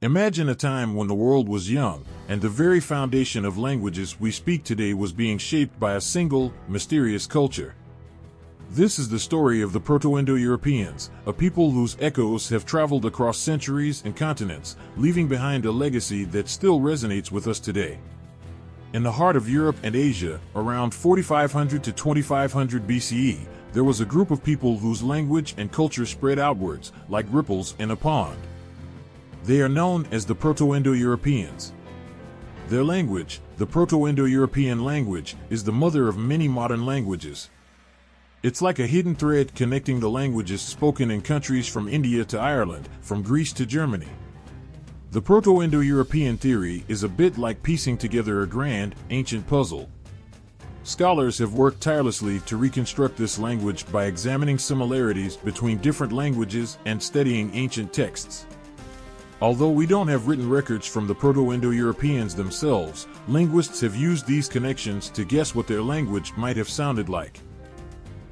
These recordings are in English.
Imagine a time when the world was young, and the very foundation of languages we speak today was being shaped by a single, mysterious culture. This is the story of the Proto-Indo-Europeans, a people whose echoes have traveled across centuries and continents, leaving behind a legacy that still resonates with us today. In the heart of Europe and Asia, around 4500 to 2500 BCE, there was a group of people whose language and culture spread outwards, like ripples in a pond. They are known as the Proto-Indo-Europeans. Their language, the Proto-Indo-European language, is the mother of many modern languages. It's like a hidden thread connecting the languages spoken in countries from India to Ireland, from Greece to Germany. The Proto-Indo-European theory is a bit like piecing together a grand, ancient puzzle. Scholars have worked tirelessly to reconstruct this language by examining similarities between different languages and studying ancient texts. Although we don't have written records from the Proto-Indo-Europeans themselves, linguists have used these connections to guess what their language might have sounded like.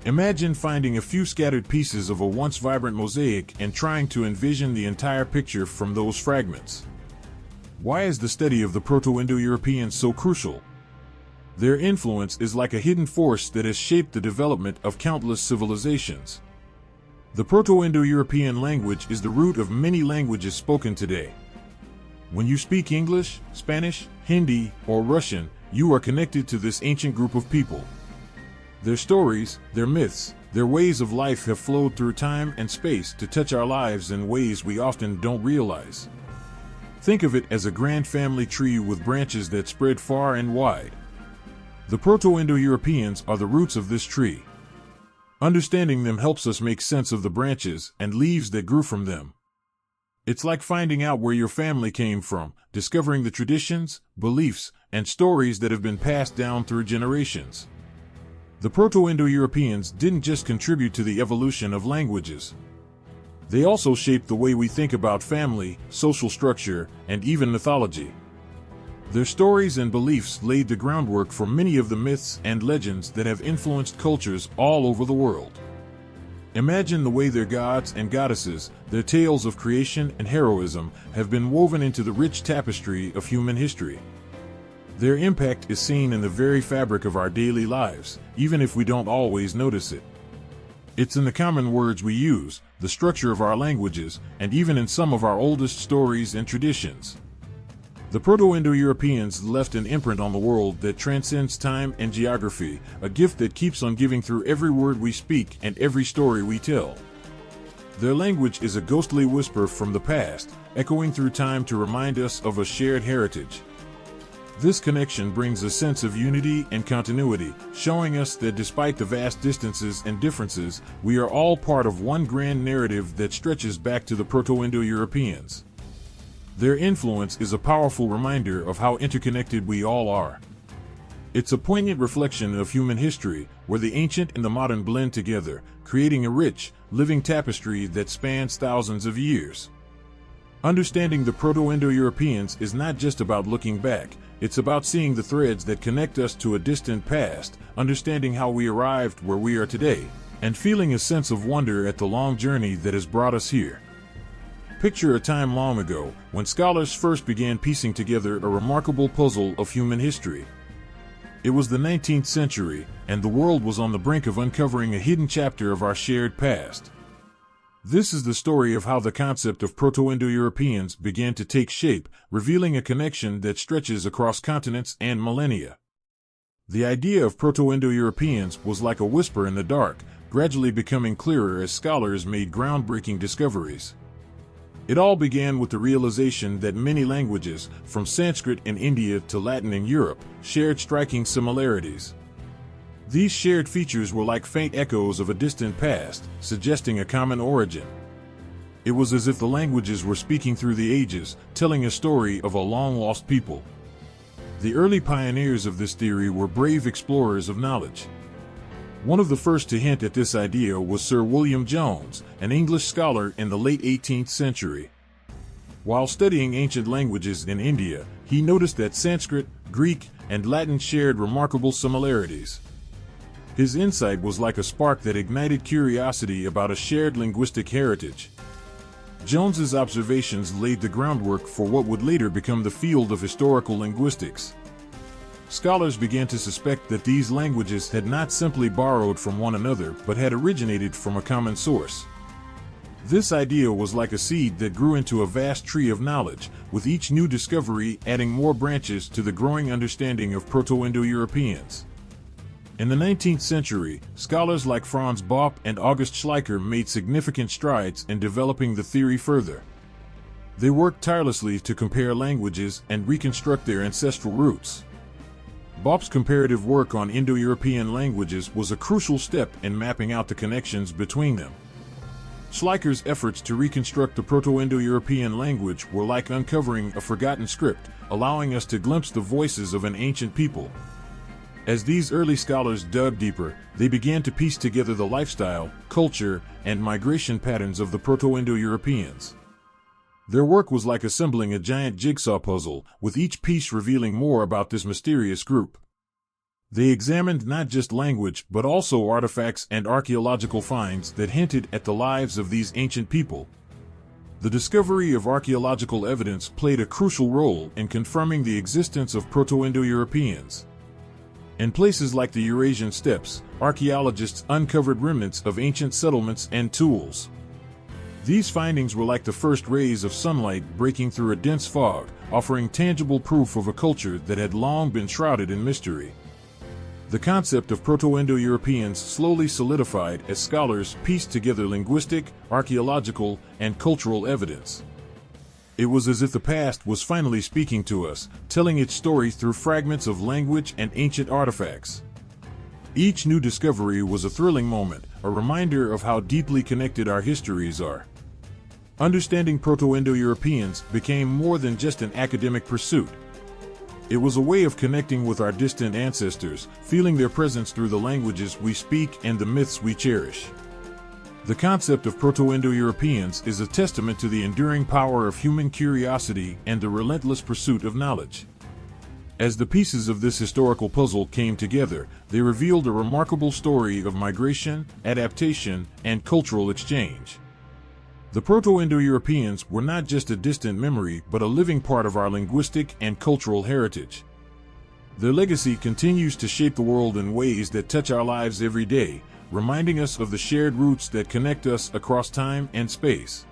Imagine finding a few scattered pieces of a once vibrant mosaic and trying to envision the entire picture from those fragments. Why is the study of the Proto-Indo-Europeans so crucial? Their influence is like a hidden force that has shaped the development of countless civilizations. The Proto-Indo-European language is the root of many languages spoken today. When you speak English, Spanish, Hindi, or Russian, you are connected to this ancient group of people. Their stories, their myths, their ways of life have flowed through time and space to touch our lives in ways we often don't realize. Think of it as a grand family tree with branches that spread far and wide. The Proto-Indo-Europeans are the roots of this tree. Understanding them helps us make sense of the branches and leaves that grew from them. It's like finding out where your family came from, discovering the traditions, beliefs, and stories that have been passed down through generations. The Proto-Indo-Europeans didn't just contribute to the evolution of languages. They also shaped the way we think about family, social structure, and even mythology. Their stories and beliefs laid the groundwork for many of the myths and legends that have influenced cultures all over the world. Imagine the way their gods and goddesses, their tales of creation and heroism, have been woven into the rich tapestry of human history. Their impact is seen in the very fabric of our daily lives, even if we don't always notice it. It's in the common words we use, the structure of our languages, and even in some of our oldest stories and traditions. The Proto-Indo-Europeans left an imprint on the world that transcends time and geography, a gift that keeps on giving through every word we speak and every story we tell. Their language is a ghostly whisper from the past, echoing through time to remind us of a shared heritage. This connection brings a sense of unity and continuity, showing us that despite the vast distances and differences, we are all part of one grand narrative that stretches back to the Proto-Indo-Europeans. Their influence is a powerful reminder of how interconnected we all are. It's a poignant reflection of human history, where the ancient and the modern blend together, creating a rich, living tapestry that spans thousands of years. Understanding the Proto-Indo-Europeans is not just about looking back, it's about seeing the threads that connect us to a distant past, understanding how we arrived where we are today, and feeling a sense of wonder at the long journey that has brought us here. Picture a time long ago, when scholars first began piecing together a remarkable puzzle of human history. It was the 19th century, and the world was on the brink of uncovering a hidden chapter of our shared past. This is the story of how the concept of Proto-Indo-Europeans began to take shape, revealing a connection that stretches across continents and millennia. The idea of Proto-Indo-Europeans was like a whisper in the dark, gradually becoming clearer as scholars made groundbreaking discoveries. It all began with the realization that many languages, from Sanskrit in India to Latin in Europe, shared striking similarities. These shared features were like faint echoes of a distant past, suggesting a common origin. It was as if the languages were speaking through the ages, telling a story of a long-lost people. The early pioneers of this theory were brave explorers of knowledge. One of the first to hint at this idea was Sir William Jones, an English scholar in the late 18th century. While studying ancient languages in India, he noticed that Sanskrit, Greek, and Latin shared remarkable similarities. His insight was like a spark that ignited curiosity about a shared linguistic heritage. Jones's observations laid the groundwork for what would later become the field of historical linguistics. Scholars began to suspect that these languages had not simply borrowed from one another, but had originated from a common source. This idea was like a seed that grew into a vast tree of knowledge, with each new discovery adding more branches to the growing understanding of Proto-Indo-Europeans. In the 19th century, scholars like Franz Bopp and August Schleicher made significant strides in developing the theory further. They worked tirelessly to compare languages and reconstruct their ancestral roots. Bopp's comparative work on Indo-European languages was a crucial step in mapping out the connections between them. Schleicher's efforts to reconstruct the Proto-Indo-European language were like uncovering a forgotten script, allowing us to glimpse the voices of an ancient people. As these early scholars dug deeper, they began to piece together the lifestyle, culture, and migration patterns of the Proto-Indo-Europeans. Their work was like assembling a giant jigsaw puzzle, with each piece revealing more about this mysterious group. They examined not just language but also artifacts and archaeological finds that hinted at the lives of these ancient people. The discovery of archaeological evidence played a crucial role in confirming the existence of Proto-Indo-Europeans. In places like the Eurasian steppes, archaeologists uncovered remnants of ancient settlements and tools. These findings were like the first rays of sunlight breaking through a dense fog, offering tangible proof of a culture that had long been shrouded in mystery. The concept of Proto-Indo-Europeans slowly solidified as scholars pieced together linguistic, archaeological, and cultural evidence. It was as if the past was finally speaking to us, telling its story through fragments of language and ancient artifacts. Each new discovery was a thrilling moment, a reminder of how deeply connected our histories are. Understanding Proto-Indo-Europeans became more than just an academic pursuit. It was a way of connecting with our distant ancestors, feeling their presence through the languages we speak and the myths we cherish. The concept of Proto-Indo-Europeans is a testament to the enduring power of human curiosity and the relentless pursuit of knowledge. As the pieces of this historical puzzle came together, they revealed a remarkable story of migration, adaptation, and cultural exchange. The Proto-Indo-Europeans were not just a distant memory but a living part of our linguistic and cultural heritage. Their legacy continues to shape the world in ways that touch our lives every day, reminding us of the shared roots that connect us across time and space.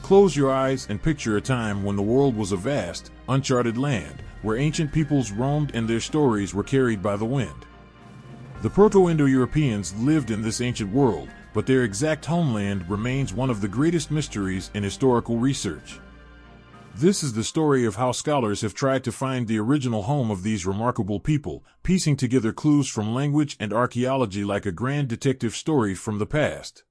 Close your eyes and picture a time when the world was a vast, uncharted land, where ancient peoples roamed and their stories were carried by the wind. The Proto-Indo-Europeans lived in this ancient world, but their exact homeland remains one of the greatest mysteries in historical research. This is the story of how scholars have tried to find the original home of these remarkable people, piecing together clues from language and archaeology like a grand detective story from the past.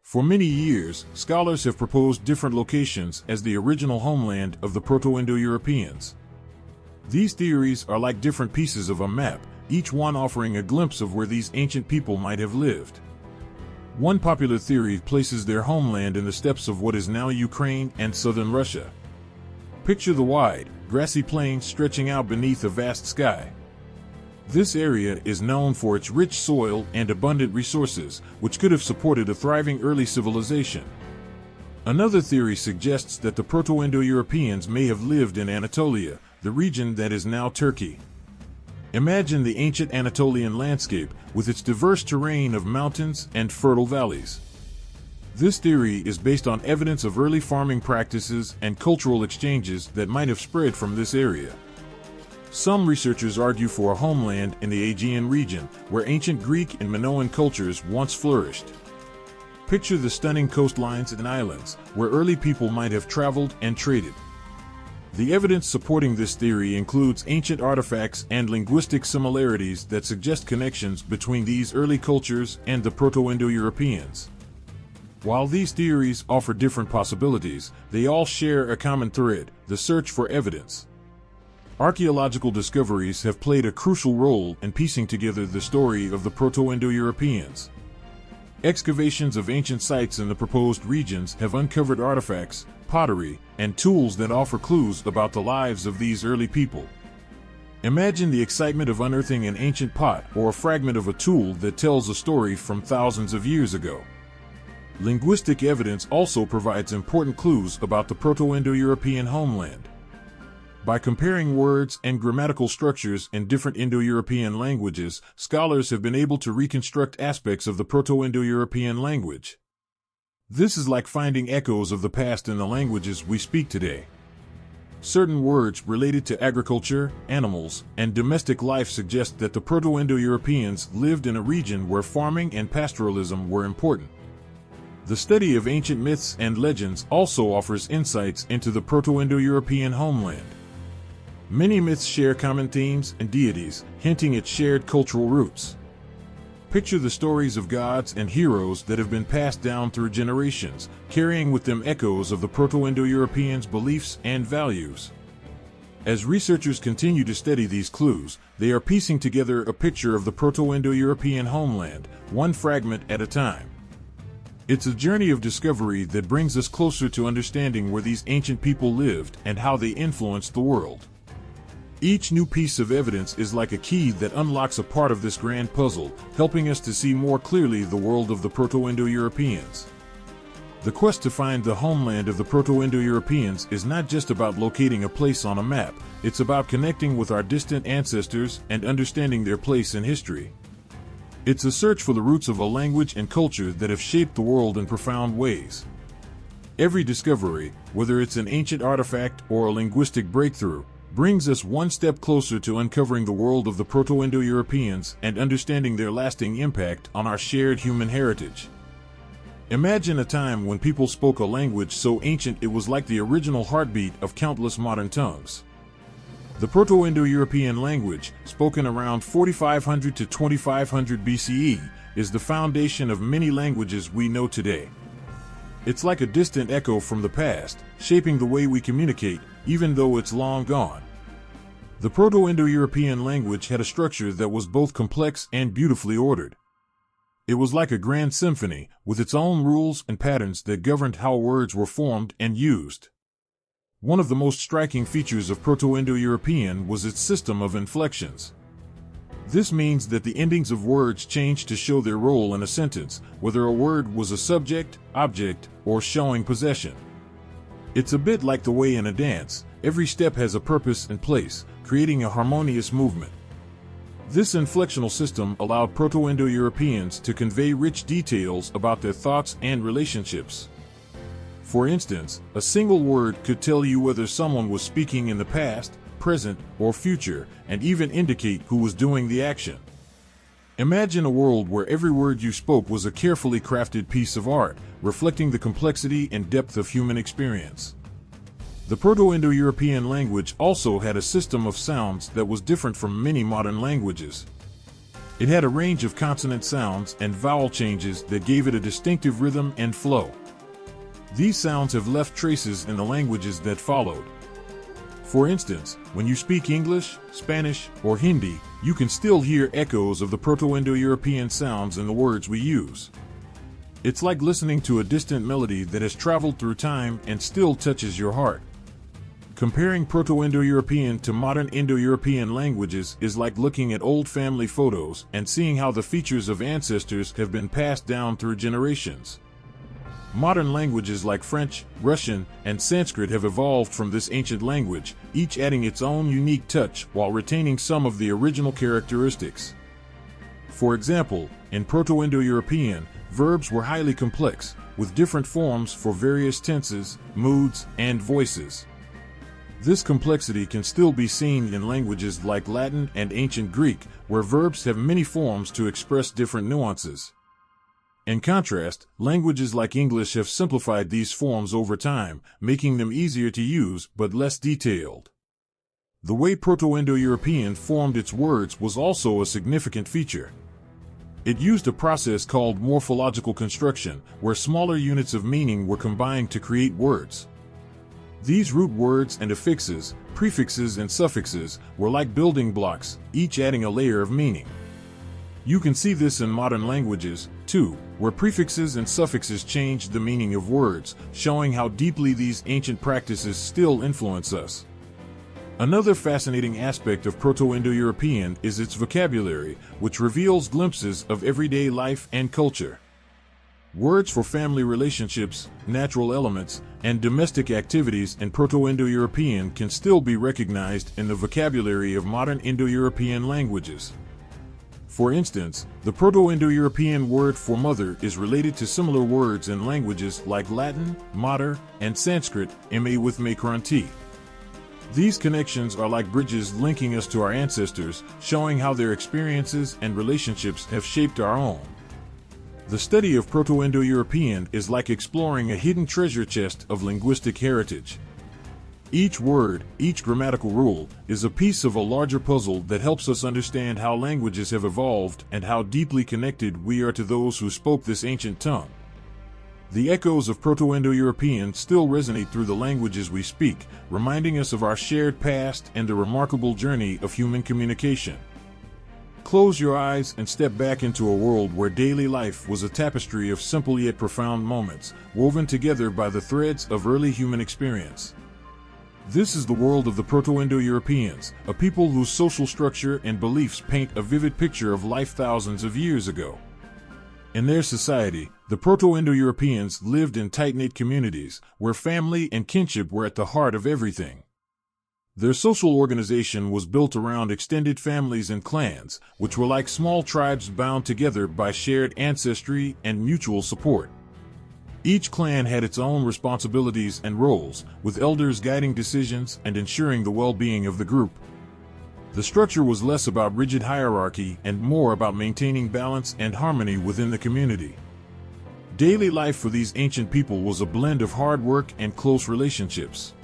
For many years, scholars have proposed different locations as the original homeland of the Proto-Indo-Europeans. These theories are like different pieces of a map, each one offering a glimpse of where these ancient people might have lived. One popular theory places their homeland in the steppes of what is now Ukraine and southern Russia. Picture the wide, grassy plains stretching out beneath a vast sky. This area is known for its rich soil and abundant resources, which could have supported a thriving early civilization. Another theory suggests that the Proto-Indo-Europeans may have lived in Anatolia, the region that is now Turkey. Imagine the ancient Anatolian landscape, with its diverse terrain of mountains and fertile valleys. This theory is based on evidence of early farming practices and cultural exchanges that might have spread from this area. Some researchers argue for a homeland in the Aegean region, where ancient Greek and Minoan cultures once flourished. Picture the stunning coastlines and islands, where early people might have traveled and traded. The evidence supporting this theory includes ancient artifacts and linguistic similarities that suggest connections between these early cultures and the Proto-Indo-Europeans. While these theories offer different possibilities, they all share a common thread: the search for evidence. Archaeological discoveries have played a crucial role in piecing together the story of the Proto-Indo-Europeans. Excavations of ancient sites in the proposed regions have uncovered artifacts, pottery, and tools that offer clues about the lives of these early people. Imagine the excitement of unearthing an ancient pot or a fragment of a tool that tells a story from thousands of years ago. Linguistic evidence also provides important clues about the Proto-Indo-European homeland. By comparing words and grammatical structures in different Indo-European languages, scholars have been able to reconstruct aspects of the Proto-Indo-European language. This is like finding echoes of the past in the languages we speak today. Certain words related to agriculture, animals, and domestic life suggest that the Proto-Indo-Europeans lived in a region where farming and pastoralism were important. The study of ancient myths and legends also offers insights into the Proto-Indo-European homeland. Many myths share common themes and deities, hinting at shared cultural roots. Picture the stories of gods and heroes that have been passed down through generations, carrying with them echoes of the Proto-Indo-Europeans' beliefs and values. As researchers continue to study these clues, they are piecing together a picture of the Proto-Indo-European homeland, one fragment at a time. It's a journey of discovery that brings us closer to understanding where these ancient people lived and how they influenced the world. Each new piece of evidence is like a key that unlocks a part of this grand puzzle, helping us to see more clearly the world of the Proto-Indo-Europeans. The quest to find the homeland of the Proto-Indo-Europeans is not just about locating a place on a map, it's about connecting with our distant ancestors and understanding their place in history. It's a search for the roots of a language and culture that have shaped the world in profound ways. Every discovery, whether it's an ancient artifact or a linguistic breakthrough, brings us one step closer to uncovering the world of the Proto-Indo-Europeans and understanding their lasting impact on our shared human heritage. Imagine a time when people spoke a language so ancient it was like the original heartbeat of countless modern tongues. The Proto-Indo-European language, spoken around 4500 to 2500 BCE, is the foundation of many languages we know today. It's like a distant echo from the past, shaping the way we communicate, even though it's long gone. The Proto-Indo-European language had a structure that was both complex and beautifully ordered. It was like a grand symphony, with its own rules and patterns that governed how words were formed and used. One of the most striking features of Proto-Indo-European was its system of inflections. This means that the endings of words changed to show their role in a sentence, whether a word was a subject, object, or showing possession. It's a bit like the way in a dance, every step has a purpose and place, creating a harmonious movement. This inflectional system allowed Proto-Indo-Europeans to convey rich details about their thoughts and relationships. For instance, a single word could tell you whether someone was speaking in the past, present, or future, and even indicate who was doing the action. Imagine a world where every word you spoke was a carefully crafted piece of art, reflecting the complexity and depth of human experience. The Proto-Indo-European language also had a system of sounds that was different from many modern languages. It had a range of consonant sounds and vowel changes that gave it a distinctive rhythm and flow. These sounds have left traces in the languages that followed. For instance, when you speak English, Spanish, or Hindi, you can still hear echoes of the Proto-Indo-European sounds in the words we use. It's like listening to a distant melody that has traveled through time and still touches your heart. Comparing Proto-Indo-European to modern Indo-European languages is like looking at old family photos and seeing how the features of ancestors have been passed down through generations. Modern languages like French, Russian, and Sanskrit have evolved from this ancient language, each adding its own unique touch while retaining some of the original characteristics. For example, in Proto-Indo-European, verbs were highly complex, with different forms for various tenses, moods, and voices. This complexity can still be seen in languages like Latin and ancient Greek, where verbs have many forms to express different nuances. In contrast, languages like English have simplified these forms over time, making them easier to use but less detailed. The way Proto-Indo-European formed its words was also a significant feature. It used a process called morphological construction, where smaller units of meaning were combined to create words. These root words and affixes, prefixes and suffixes, were like building blocks, each adding a layer of meaning. You can see this in modern languages, too, where prefixes and suffixes changed the meaning of words, showing how deeply these ancient practices still influence us. Another fascinating aspect of Proto-Indo-European is its vocabulary, which reveals glimpses of everyday life and culture. Words for family relationships, natural elements, and domestic activities in Proto-Indo-European can still be recognized in the vocabulary of modern Indo-European languages. For instance, the Proto-Indo-European word for mother is related to similar words in languages like Latin, mater, and Sanskrit, ma with makaranti. These connections are like bridges linking us to our ancestors, showing how their experiences and relationships have shaped our own. The study of Proto-Indo-European is like exploring a hidden treasure chest of linguistic heritage. Each word, each grammatical rule, is a piece of a larger puzzle that helps us understand how languages have evolved and how deeply connected we are to those who spoke this ancient tongue. The echoes of Proto-Indo-European still resonate through the languages we speak, reminding us of our shared past and the remarkable journey of human communication. Close your eyes and step back into a world where daily life was a tapestry of simple yet profound moments, woven together by the threads of early human experience. This is the world of the Proto-Indo-Europeans, a people whose social structure and beliefs paint a vivid picture of life thousands of years ago. In their society, the Proto-Indo-Europeans lived in tight-knit communities, where family and kinship were at the heart of everything. Their social organization was built around extended families and clans, which were like small tribes bound together by shared ancestry and mutual support. Each clan had its own responsibilities and roles, with elders guiding decisions and ensuring the well-being of the group. The structure was less about rigid hierarchy and more about maintaining balance and harmony within the community. Daily life for these ancient people was a blend of hard work and close relationships.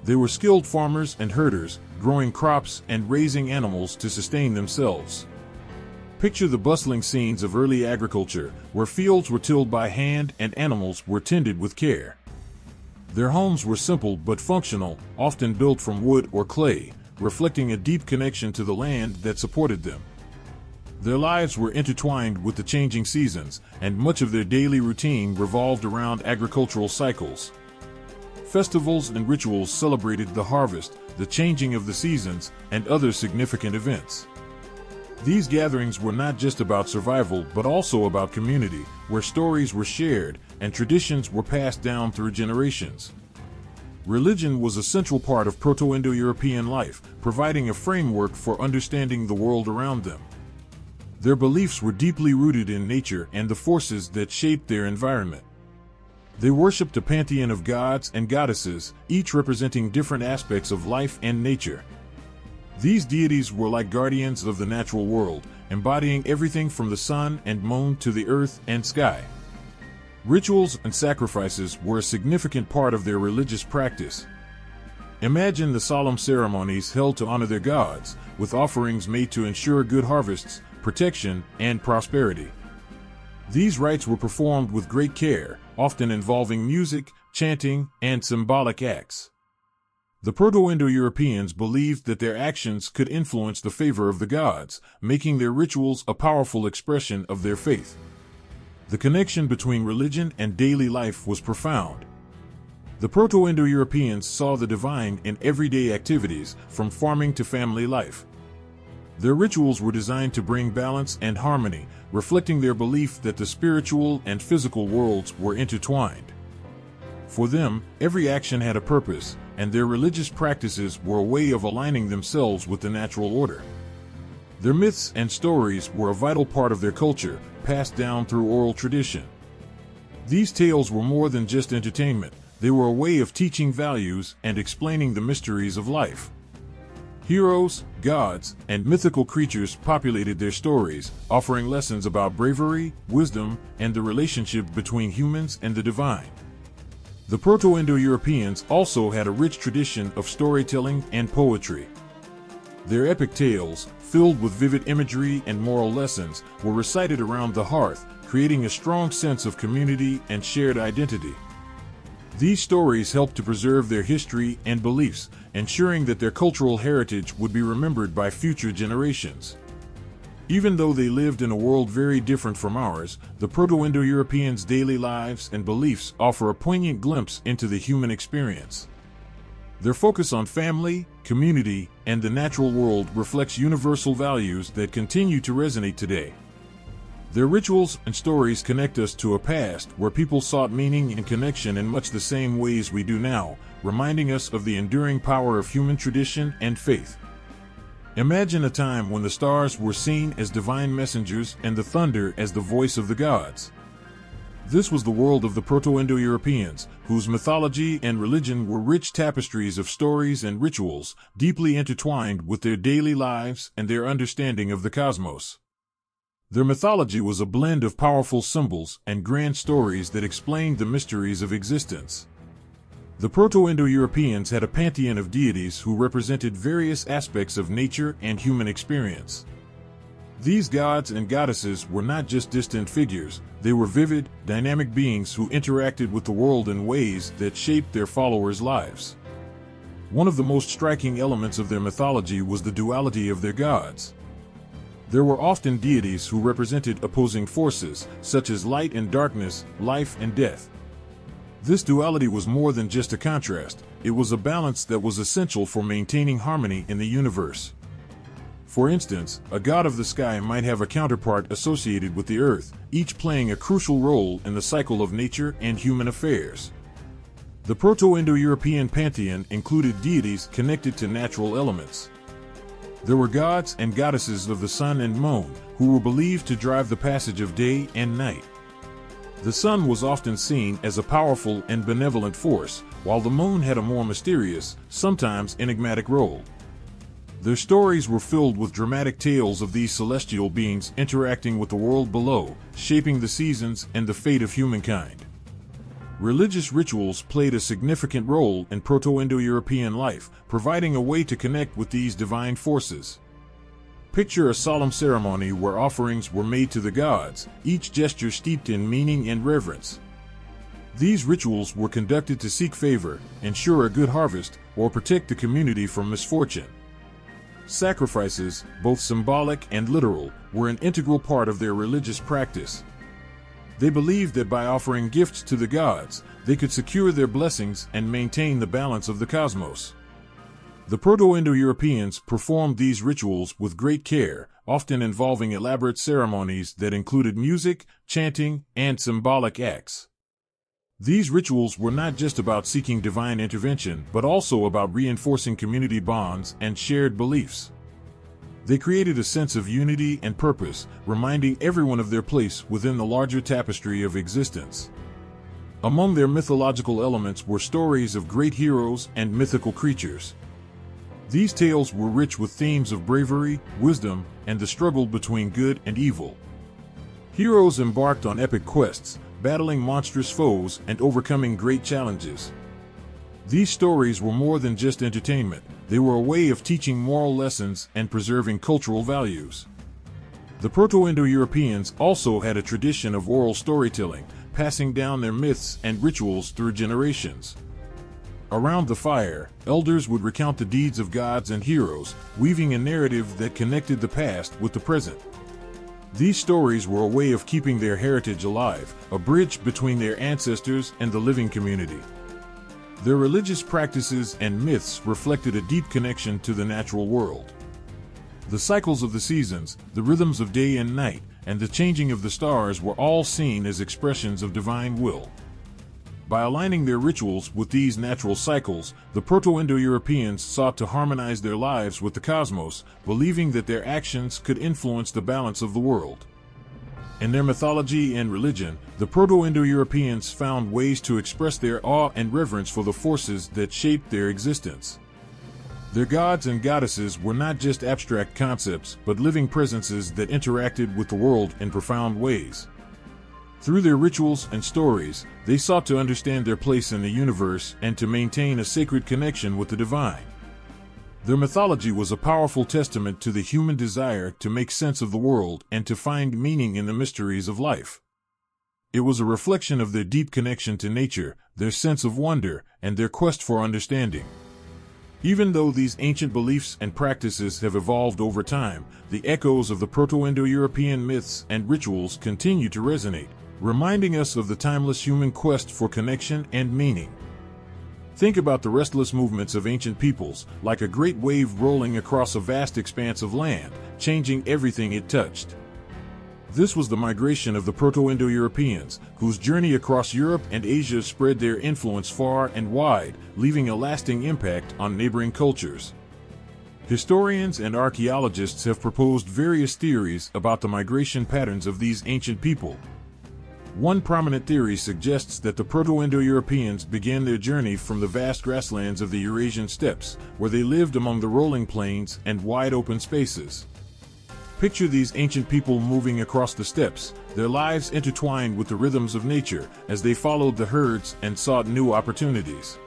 They were skilled farmers and herders, growing crops and raising animals to sustain themselves. Picture the bustling scenes of early agriculture, where fields were tilled by hand and animals were tended with care. Their homes were simple but functional, often built from wood or clay, reflecting a deep connection to the land that supported them. Their lives were intertwined with the changing seasons, and much of their daily routine revolved around agricultural cycles. Festivals and rituals celebrated the harvest, the changing of the seasons, and other significant events. These gatherings were not just about survival but also about community, where stories were shared and traditions were passed down through generations. Religion was a central part of Proto-Indo-European life, providing a framework for understanding the world around them. Their beliefs were deeply rooted in nature and the forces that shaped their environment. They worshipped a pantheon of gods and goddesses, each representing different aspects of life and nature. These deities were like guardians of the natural world, embodying everything from the sun and moon to the earth and sky. Rituals and sacrifices were a significant part of their religious practice. Imagine the solemn ceremonies held to honor their gods, with offerings made to ensure good harvests, protection, and prosperity. These rites were performed with great care, often involving music, chanting, and symbolic acts. The Proto-Indo-Europeans believed that their actions could influence the favor of the gods, making their rituals a powerful expression of their faith. The connection between religion and daily life was profound. The Proto-Indo-Europeans saw the divine in everyday activities, from farming to family life. Their rituals were designed to bring balance and harmony, reflecting their belief that the spiritual and physical worlds were intertwined. For them, every action had a purpose, and their religious practices were a way of aligning themselves with the natural order. Their myths and stories were a vital part of their culture, passed down through oral tradition. These tales were more than just entertainment. They were a way of teaching values and explaining the mysteries of life. Heroes, gods, and mythical creatures populated their stories, offering lessons about bravery, wisdom, and the relationship between humans and the divine. The Proto-Indo-Europeans also had a rich tradition of storytelling and poetry. Their epic tales, filled with vivid imagery and moral lessons, were recited around the hearth, creating a strong sense of community and shared identity. These stories helped to preserve their history and beliefs, ensuring that their cultural heritage would be remembered by future generations. Even though they lived in a world very different from ours, the Proto-Indo-Europeans' daily lives and beliefs offer a poignant glimpse into the human experience. Their focus on family, community, and the natural world reflects universal values that continue to resonate today. Their rituals and stories connect us to a past where people sought meaning and connection in much the same ways we do now, reminding us of the enduring power of human tradition and faith. Imagine a time when the stars were seen as divine messengers and the thunder as the voice of the gods. This was the world of the Proto-Indo-Europeans, whose mythology and religion were rich tapestries of stories and rituals, deeply intertwined with their daily lives and their understanding of the cosmos. Their mythology was a blend of powerful symbols and grand stories that explained the mysteries of existence. The Proto-Indo-Europeans had a pantheon of deities who represented various aspects of nature and human experience. These gods and goddesses were not just distant figures, they were vivid, dynamic beings who interacted with the world in ways that shaped their followers' lives. One of the most striking elements of their mythology was the duality of their gods. There were often deities who represented opposing forces, such as light and darkness, life and death. This duality was more than just a contrast, it was a balance that was essential for maintaining harmony in the universe. For instance, a god of the sky might have a counterpart associated with the earth, each playing a crucial role in the cycle of nature and human affairs. The Proto-Indo-European pantheon included deities connected to natural elements. There were gods and goddesses of the sun and moon, who were believed to drive the passage of day and night. The sun was often seen as a powerful and benevolent force, while the moon had a more mysterious, sometimes enigmatic role. Their stories were filled with dramatic tales of these celestial beings interacting with the world below, shaping the seasons and the fate of humankind. Religious rituals played a significant role in Proto-Indo-European life, providing a way to connect with these divine forces. Picture a solemn ceremony where offerings were made to the gods, each gesture steeped in meaning and reverence. These rituals were conducted to seek favor, ensure a good harvest, or protect the community from misfortune. Sacrifices, both symbolic and literal, were an integral part of their religious practice. They believed that by offering gifts to the gods, they could secure their blessings and maintain the balance of the cosmos. The Proto-Indo-Europeans performed these rituals with great care, often involving elaborate ceremonies that included music, chanting, and symbolic acts. These rituals were not just about seeking divine intervention, but also about reinforcing community bonds and shared beliefs. They created a sense of unity and purpose, reminding everyone of their place within the larger tapestry of existence. Among their mythological elements were stories of great heroes and mythical creatures. These tales were rich with themes of bravery, wisdom, and the struggle between good and evil. Heroes embarked on epic quests, battling monstrous foes and overcoming great challenges. These stories were more than just entertainment, they were a way of teaching moral lessons and preserving cultural values. The Proto-Indo-Europeans also had a tradition of oral storytelling, passing down their myths and rituals through generations. Around the fire, elders would recount the deeds of gods and heroes, weaving a narrative that connected the past with the present. These stories were a way of keeping their heritage alive, a bridge between their ancestors and the living community. Their religious practices and myths reflected a deep connection to the natural world. The cycles of the seasons, the rhythms of day and night, and the changing of the stars were all seen as expressions of divine will. By aligning their rituals with these natural cycles, the Proto-Indo-Europeans sought to harmonize their lives with the cosmos, believing that their actions could influence the balance of the world. In their mythology and religion, the Proto-Indo-Europeans found ways to express their awe and reverence for the forces that shaped their existence. Their gods and goddesses were not just abstract concepts, but living presences that interacted with the world in profound ways. Through their rituals and stories, they sought to understand their place in the universe and to maintain a sacred connection with the divine. Their mythology was a powerful testament to the human desire to make sense of the world and to find meaning in the mysteries of life. It was a reflection of their deep connection to nature, their sense of wonder, and their quest for understanding. Even though these ancient beliefs and practices have evolved over time, the echoes of the Proto-Indo-European myths and rituals continue to resonate, reminding us of the timeless human quest for connection and meaning. Think about the restless movements of ancient peoples, like a great wave rolling across a vast expanse of land, changing everything it touched. This was the migration of the Proto-Indo-Europeans, whose journey across Europe and Asia spread their influence far and wide, leaving a lasting impact on neighboring cultures. Historians and archaeologists have proposed various theories about the migration patterns of these ancient people. One prominent theory suggests that the Proto-Indo-Europeans began their journey from the vast grasslands of the Eurasian steppes, where they lived among the rolling plains and wide open spaces. Picture these ancient people moving across the steppes, their lives intertwined with the rhythms of nature as they followed the herds and sought new opportunities.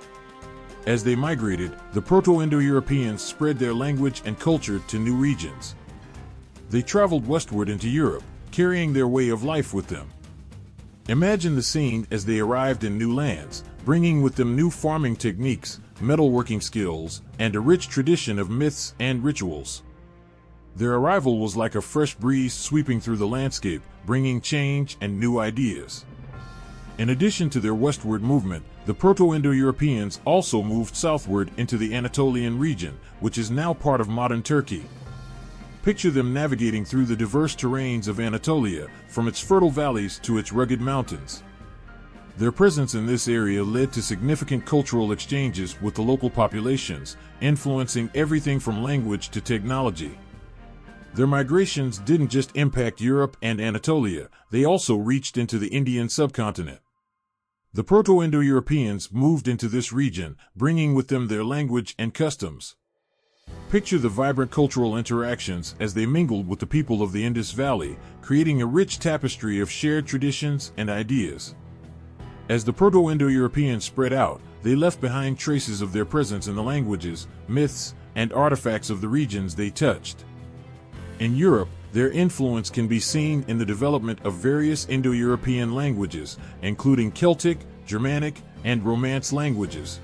As they migrated, the Proto-Indo-Europeans spread their language and culture to new regions. They traveled westward into Europe, carrying their way of life with them. Imagine the scene as they arrived in new lands, bringing with them new farming techniques, metalworking skills, and a rich tradition of myths and rituals. Their arrival was like a fresh breeze sweeping through the landscape, bringing change and new ideas. In addition to their westward movement, the Proto-Indo-Europeans also moved southward into the Anatolian region, which is now part of modern Turkey. Picture them navigating through the diverse terrains of Anatolia, from its fertile valleys to its rugged mountains. Their presence in this area led to significant cultural exchanges with the local populations, influencing everything from language to technology. Their migrations didn't just impact Europe and Anatolia, they also reached into the Indian subcontinent. The Proto-Indo-Europeans moved into this region, bringing with them their language and customs. Picture the vibrant cultural interactions as they mingled with the people of the Indus Valley, creating a rich tapestry of shared traditions and ideas. As the Proto-Indo-Europeans spread out, they left behind traces of their presence in the languages, myths, and artifacts of the regions they touched. In Europe, their influence can be seen in the development of various Indo-European languages, including Celtic, Germanic, and Romance languages.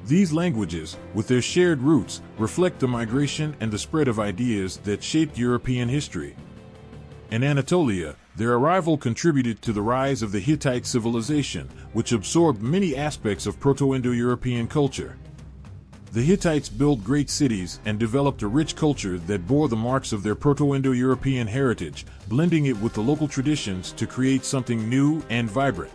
These languages, with their shared roots, reflect the migration and the spread of ideas that shaped European history. In Anatolia, their arrival contributed to the rise of the Hittite civilization, which absorbed many aspects of Proto-Indo-European culture. The Hittites built great cities and developed a rich culture that bore the marks of their Proto-Indo-European heritage, blending it with the local traditions to create something new and vibrant.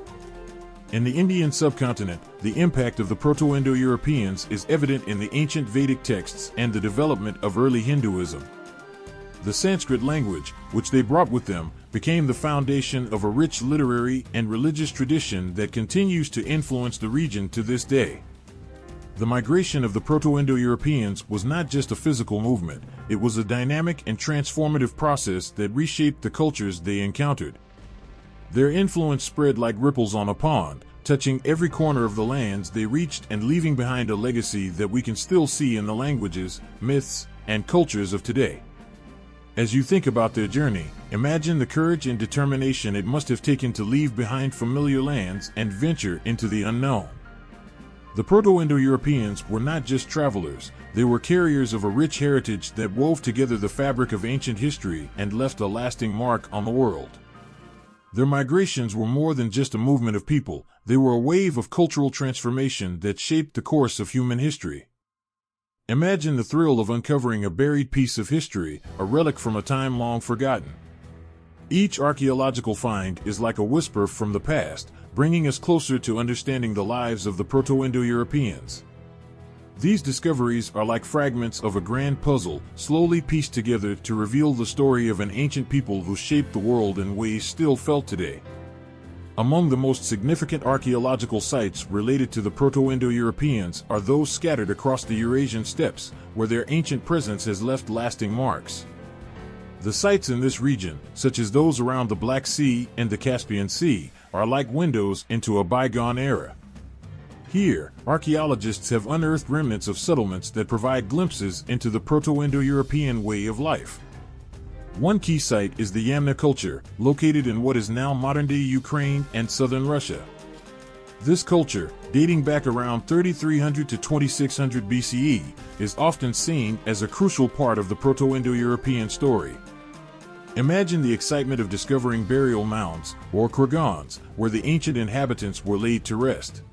In the Indian subcontinent, the impact of the Proto-Indo-Europeans is evident in the ancient Vedic texts and the development of early Hinduism. The Sanskrit language, which they brought with them, became the foundation of a rich literary and religious tradition that continues to influence the region to this day. The migration of the Proto-Indo-Europeans was not just a physical movement, it was a dynamic and transformative process that reshaped the cultures they encountered. Their influence spread like ripples on a pond, touching every corner of the lands they reached and leaving behind a legacy that we can still see in the languages, myths, and cultures of today. As you think about their journey, imagine the courage and determination it must have taken to leave behind familiar lands and venture into the unknown. The Proto-Indo-Europeans were not just travelers, they were carriers of a rich heritage that wove together the fabric of ancient history and left a lasting mark on the world. Their migrations were more than just a movement of people, they were a wave of cultural transformation that shaped the course of human history. Imagine the thrill of uncovering a buried piece of history, a relic from a time long forgotten. Each archaeological find is like a whisper from the past, bringing us closer to understanding the lives of the Proto-Indo-Europeans. These discoveries are like fragments of a grand puzzle, slowly pieced together to reveal the story of an ancient people who shaped the world in ways still felt today. Among the most significant archaeological sites related to the Proto-Indo-Europeans are those scattered across the Eurasian steppes, where their ancient presence has left lasting marks. The sites in this region, such as those around the Black Sea and the Caspian Sea, are like windows into a bygone era. Here, archaeologists have unearthed remnants of settlements that provide glimpses into the Proto-Indo-European way of life. One key site is the Yamna culture, located in what is now modern-day Ukraine and southern Russia. This culture, dating back around 3300 to 2600 BCE, is often seen as a crucial part of the Proto-Indo-European story. Imagine the excitement of discovering burial mounds, or kurgans, where the ancient inhabitants were laid to rest.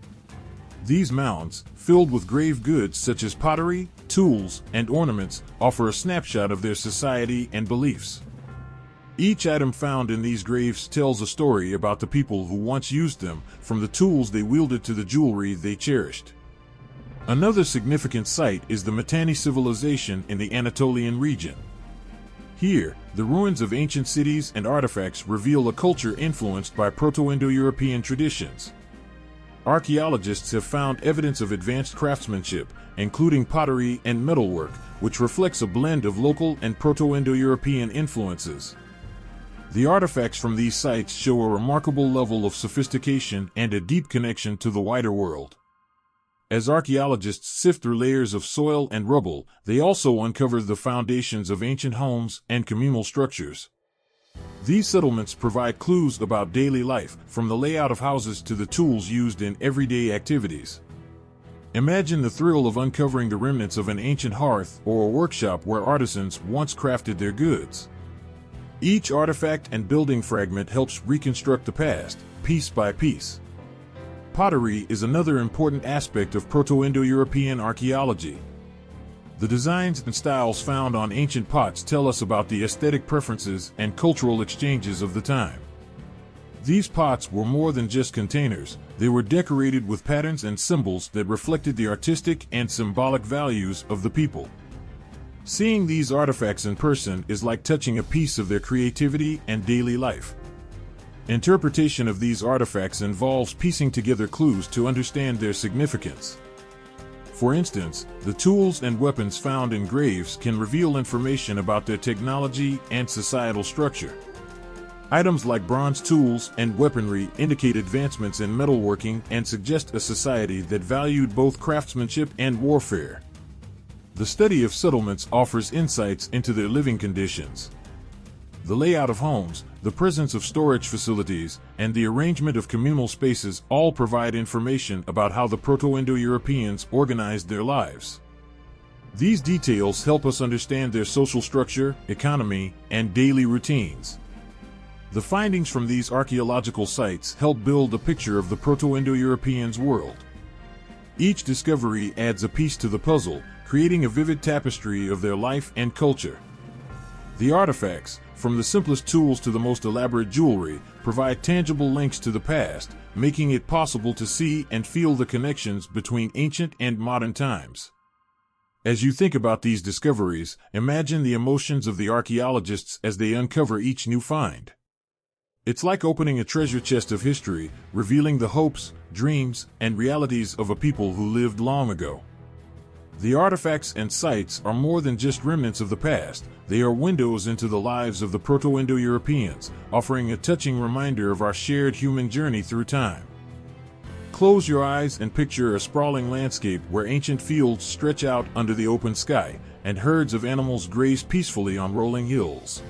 These mounds, filled with grave goods such as pottery, tools, and ornaments, offer a snapshot of their society and beliefs. Each item found in these graves tells a story about the people who once used them, from the tools they wielded to the jewelry they cherished. Another significant site is the Mitanni civilization in the Anatolian region. Here, the ruins of ancient cities and artifacts reveal a culture influenced by Proto-Indo-European traditions. Archaeologists have found evidence of advanced craftsmanship, including pottery and metalwork, which reflects a blend of local and Proto-Indo-European influences. The artifacts from these sites show a remarkable level of sophistication and a deep connection to the wider world. As archaeologists sift through layers of soil and rubble, they also uncover the foundations of ancient homes and communal structures. These settlements provide clues about daily life, from the layout of houses to the tools used in everyday activities. Imagine the thrill of uncovering the remnants of an ancient hearth or a workshop where artisans once crafted their goods. Each artifact and building fragment helps reconstruct the past, piece by piece. Pottery is another important aspect of Proto-Indo-European archaeology. The designs and styles found on ancient pots tell us about the aesthetic preferences and cultural exchanges of the time. These pots were more than just containers, they were decorated with patterns and symbols that reflected the artistic and symbolic values of the people. Seeing these artifacts in person is like touching a piece of their creativity and daily life. Interpretation of these artifacts involves piecing together clues to understand their significance. For instance, the tools and weapons found in graves can reveal information about their technology and societal structure. Items like bronze tools and weaponry indicate advancements in metalworking and suggest a society that valued both craftsmanship and warfare. The study of settlements offers insights into their living conditions. The layout of homes, the presence of storage facilities, and the arrangement of communal spaces all provide information about how the Proto-Indo-Europeans organized their lives. These details help us understand their social structure, economy, and daily routines. The findings from these archaeological sites help build a picture of the Proto-Indo-Europeans' world. Each discovery adds a piece to the puzzle, creating a vivid tapestry of their life and culture. The artifacts, from the simplest tools to the most elaborate jewelry, provide tangible links to the past, making it possible to see and feel the connections between ancient and modern times. As you think about these discoveries, imagine the emotions of the archaeologists as they uncover each new find. It's like opening a treasure chest of history, revealing the hopes, dreams, and realities of a people who lived long ago. The artifacts and sites are more than just remnants of the past, they are windows into the lives of the Proto-Indo-Europeans, offering a touching reminder of our shared human journey through time. Close your eyes and picture a sprawling landscape where ancient fields stretch out under the open sky, and herds of animals graze peacefully on rolling hills.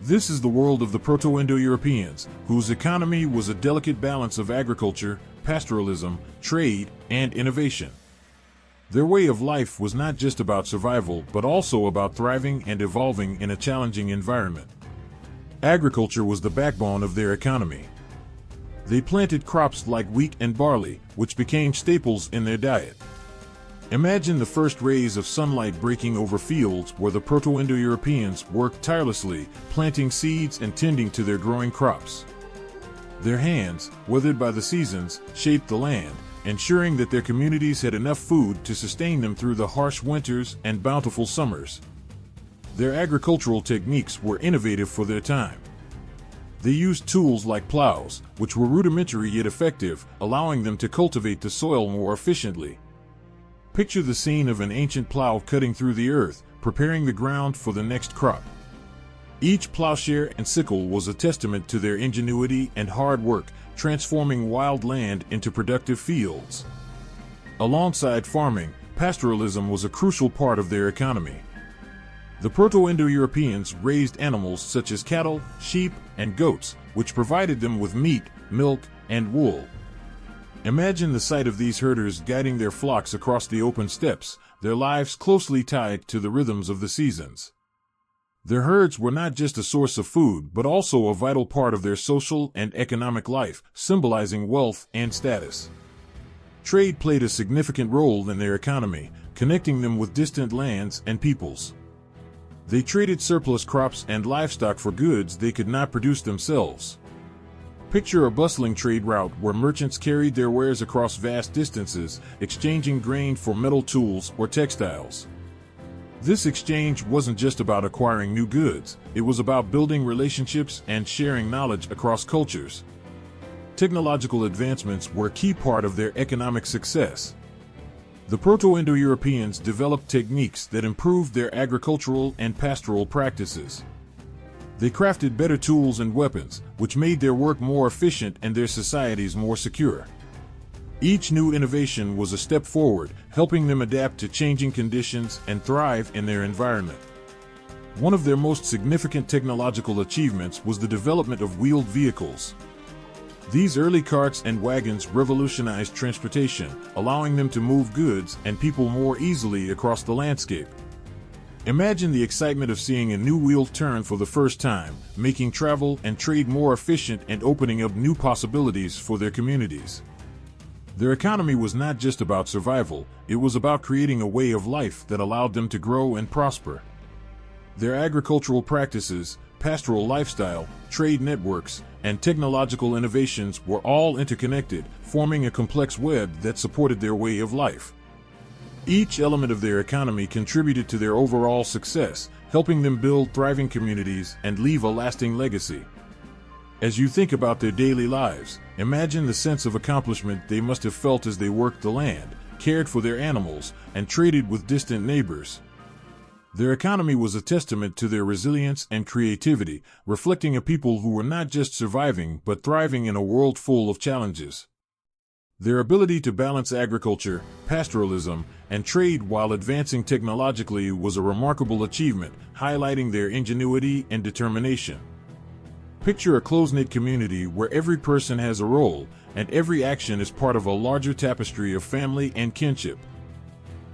This is the world of the Proto-Indo-Europeans, whose economy was a delicate balance of agriculture, pastoralism, trade, and innovation. Their way of life was not just about survival, but also about thriving and evolving in a challenging environment. Agriculture was the backbone of their economy. They planted crops like wheat and barley, which became staples in their diet. Imagine the first rays of sunlight breaking over fields where the Proto-Indo-Europeans worked tirelessly, planting seeds and tending to their growing crops. Their hands, weathered by the seasons, shaped the land, ensuring that their communities had enough food to sustain them through the harsh winters and bountiful summers. Their agricultural techniques were innovative for their time. They used tools like plows, which were rudimentary yet effective, allowing them to cultivate the soil more efficiently. Picture the scene of an ancient plow cutting through the earth, preparing the ground for the next crop. Each plowshare and sickle was a testament to their ingenuity and hard work, transforming wild land into productive fields. Alongside farming, pastoralism was a crucial part of their economy. The Proto-Indo-Europeans raised animals such as cattle, sheep, and goats, which provided them with meat, milk, and wool. Imagine the sight of these herders guiding their flocks across the open steppes, their lives closely tied to the rhythms of the seasons. Their herds were not just a source of food, but also a vital part of their social and economic life, symbolizing wealth and status. Trade played a significant role in their economy, connecting them with distant lands and peoples. They traded surplus crops and livestock for goods they could not produce themselves. Picture a bustling trade route where merchants carried their wares across vast distances, exchanging grain for metal tools or textiles. This exchange wasn't just about acquiring new goods, it was about building relationships and sharing knowledge across cultures. Technological advancements were a key part of their economic success. The Proto-Indo-Europeans developed techniques that improved their agricultural and pastoral practices. They crafted better tools and weapons, which made their work more efficient and their societies more secure. Each new innovation was a step forward, helping them adapt to changing conditions and thrive in their environment. One of their most significant technological achievements was the development of wheeled vehicles. These early carts and wagons revolutionized transportation, allowing them to move goods and people more easily across the landscape. Imagine the excitement of seeing a new wheel turn for the first time, making travel and trade more efficient and opening up new possibilities for their communities. Their economy was not just about survival, it was about creating a way of life that allowed them to grow and prosper. Their agricultural practices, pastoral lifestyle, trade networks, and technological innovations were all interconnected, forming a complex web that supported their way of life. Each element of their economy contributed to their overall success, helping them build thriving communities and leave a lasting legacy. As you think about their daily lives, imagine the sense of accomplishment they must have felt as they worked the land, cared for their animals, and traded with distant neighbors. Their economy was a testament to their resilience and creativity, reflecting a people who were not just surviving but thriving in a world full of challenges. Their ability to balance agriculture, pastoralism, and trade while advancing technologically was a remarkable achievement, highlighting their ingenuity and determination. Picture a close-knit community where every person has a role, and every action is part of a larger tapestry of family and kinship.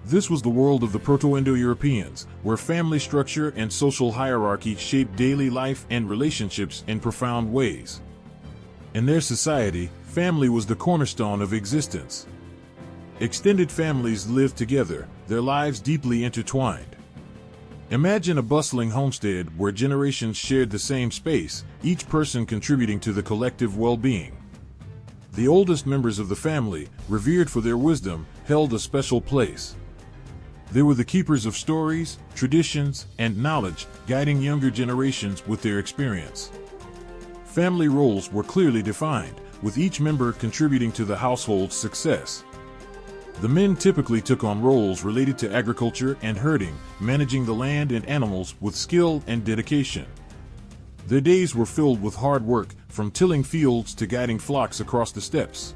This was the world of the Proto-Indo-Europeans, where family structure and social hierarchy shaped daily life and relationships in profound ways. In their society, family was the cornerstone of existence. Extended families lived together, their lives deeply intertwined. Imagine a bustling homestead where generations shared the same space, each person contributing to the collective well-being. The oldest members of the family, revered for their wisdom, held a special place. They were the keepers of stories, traditions, and knowledge, guiding younger generations with their experience. Family roles were clearly defined, with each member contributing to the household's success. The men typically took on roles related to agriculture and herding, managing the land and animals with skill and dedication. Their days were filled with hard work, from tilling fields to guiding flocks across the steppes.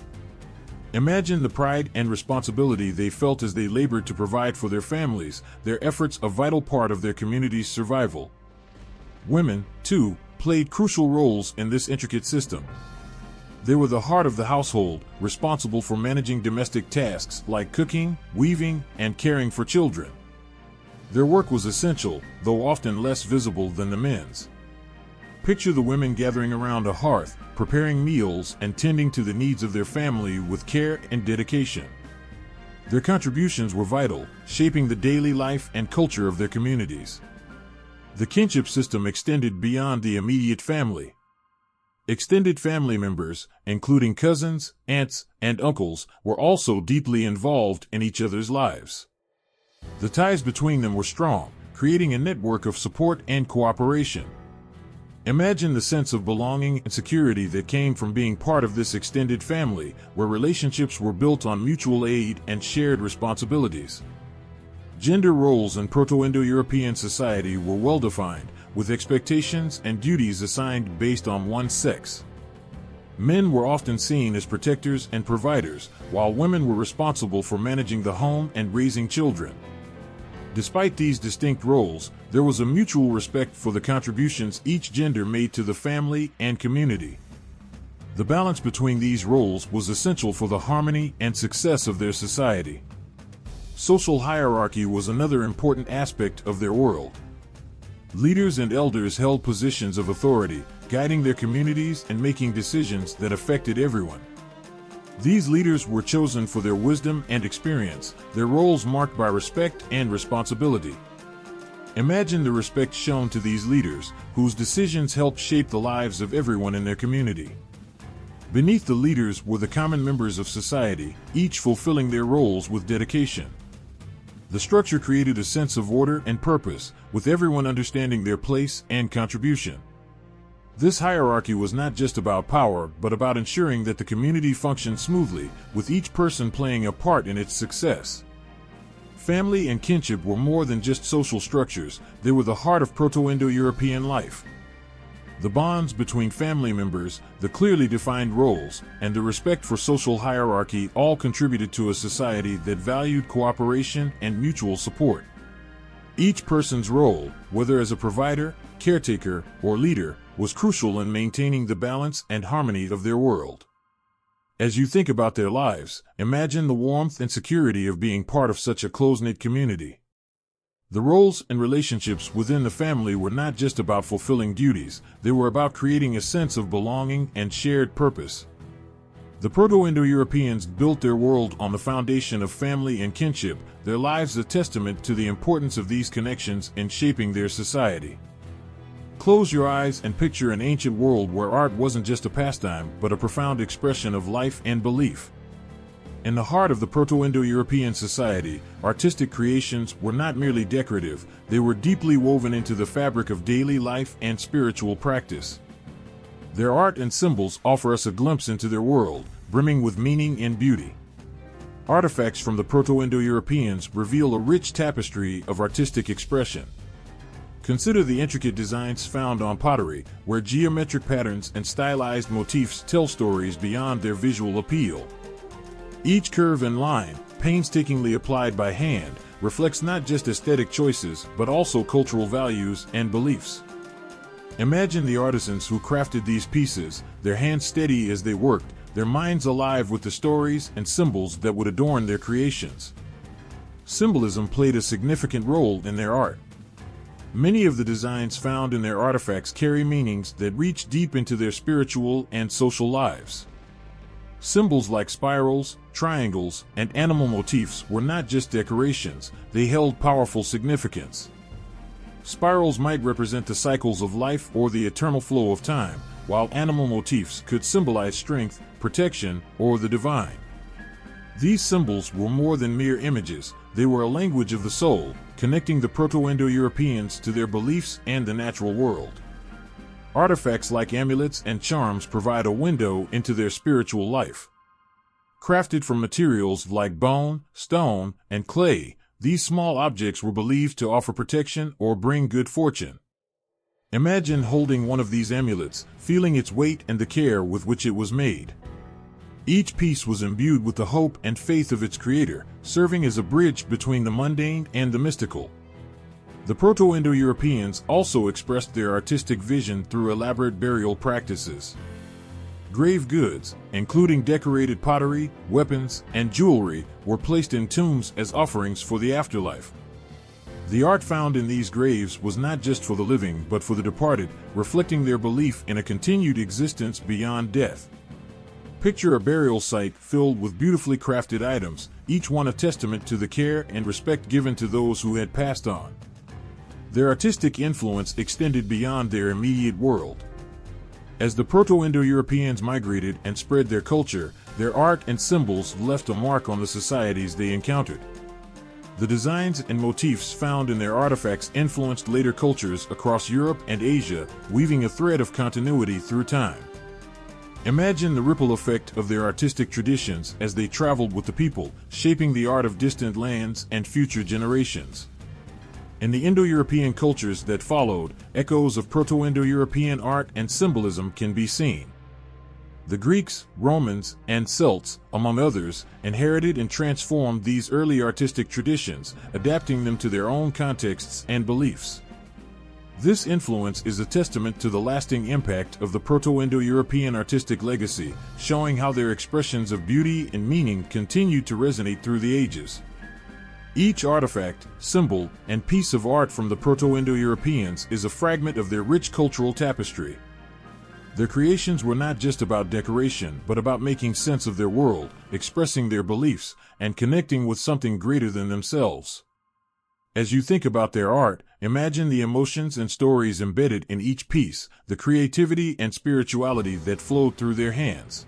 Imagine the pride and responsibility they felt as they labored to provide for their families, their efforts a vital part of their community's survival. Women, too, played crucial roles in this intricate system. They were the heart of the household, responsible for managing domestic tasks like cooking, weaving, and caring for children. Their work was essential, though often less visible than the men's. Picture the women gathering around a hearth, preparing meals and tending to the needs of their family with care and dedication. Their contributions were vital, shaping the daily life and culture of their communities. The kinship system extended beyond the immediate family. Extended family members, including cousins, aunts, and uncles, were also deeply involved in each other's lives. The ties between them were strong, creating a network of support and cooperation. Imagine the sense of belonging and security that came from being part of this extended family, where relationships were built on mutual aid and shared responsibilities. Gender roles in Proto-Indo-European society were well-defined, with expectations and duties assigned based on one's sex. Men were often seen as protectors and providers, while women were responsible for managing the home and raising children. Despite these distinct roles, there was a mutual respect for the contributions each gender made to the family and community. The balance between these roles was essential for the harmony and success of their society. Social hierarchy was another important aspect of their world. Leaders and elders held positions of authority, guiding their communities and making decisions that affected everyone. These leaders were chosen for their wisdom and experience, their roles marked by respect and responsibility. Imagine the respect shown to these leaders, whose decisions helped shape the lives of everyone in their community. Beneath the leaders were the common members of society, each fulfilling their roles with dedication. The structure created a sense of order and purpose, with everyone understanding their place and contribution. This hierarchy was not just about power, but about ensuring that the community functioned smoothly, with each person playing a part in its success. Family and kinship were more than just social structures, they were the heart of Proto-Indo-European life. The bonds between family members, the clearly defined roles, and the respect for social hierarchy all contributed to a society that valued cooperation and mutual support. Each person's role, whether as a provider, caretaker, or leader, was crucial in maintaining the balance and harmony of their world. As you think about their lives, imagine the warmth and security of being part of such a close-knit community. The roles and relationships within the family were not just about fulfilling duties, they were about creating a sense of belonging and shared purpose. The Proto-Indo-Europeans built their world on the foundation of family and kinship, their lives a testament to the importance of these connections in shaping their society. Close your eyes and picture an ancient world where art wasn't just a pastime, but a profound expression of life and belief. In the heart of the Proto-Indo-European society, artistic creations were not merely decorative, they were deeply woven into the fabric of daily life and spiritual practice. Their art and symbols offer us a glimpse into their world, brimming with meaning and beauty. Artifacts from the Proto-Indo-Europeans reveal a rich tapestry of artistic expression. Consider the intricate designs found on pottery, where geometric patterns and stylized motifs tell stories beyond their visual appeal. Each curve and line, painstakingly applied by hand, reflects not just aesthetic choices, but also cultural values and beliefs. Imagine the artisans who crafted these pieces, their hands steady as they worked, their minds alive with the stories and symbols that would adorn their creations. Symbolism played a significant role in their art. Many of the designs found in their artifacts carry meanings that reach deep into their spiritual and social lives. Symbols like spirals, triangles, and animal motifs were not just decorations, they held powerful significance. Spirals might represent the cycles of life or the eternal flow of time, while animal motifs could symbolize strength, protection, or the divine. These symbols were more than mere images, they were a language of the soul, connecting the Proto-Indo-Europeans to their beliefs and the natural world. Artifacts like amulets and charms provide a window into their spiritual life. Crafted from materials like bone, stone, and clay, these small objects were believed to offer protection or bring good fortune. Imagine holding one of these amulets, feeling its weight and the care with which it was made. Each piece was imbued with the hope and faith of its creator, serving as a bridge between the mundane and the mystical. The Proto-Indo-Europeans also expressed their artistic vision through elaborate burial practices. Grave goods, including decorated pottery, weapons, and jewelry, were placed in tombs as offerings for the afterlife. The art found in these graves was not just for the living but for the departed, reflecting their belief in a continued existence beyond death. Picture a burial site filled with beautifully crafted items, each one a testament to the care and respect given to those who had passed on. Their artistic influence extended beyond their immediate world. As the Proto-Indo-Europeans migrated and spread their culture, their art and symbols left a mark on the societies they encountered. The designs and motifs found in their artifacts influenced later cultures across Europe and Asia, weaving a thread of continuity through time. Imagine the ripple effect of their artistic traditions as they traveled with the people, shaping the art of distant lands and future generations. In the Indo-European cultures that followed, echoes of Proto-Indo-European art and symbolism can be seen. The Greeks, Romans, and Celts, among others, inherited and transformed these early artistic traditions, adapting them to their own contexts and beliefs. This influence is a testament to the lasting impact of the Proto-Indo-European artistic legacy, showing how their expressions of beauty and meaning continue to resonate through the ages. Each artifact, symbol, and piece of art from the Proto-Indo-Europeans is a fragment of their rich cultural tapestry. Their creations were not just about decoration, but about making sense of their world, expressing their beliefs, and connecting with something greater than themselves. As you think about their art, imagine the emotions and stories embedded in each piece, the creativity and spirituality that flowed through their hands.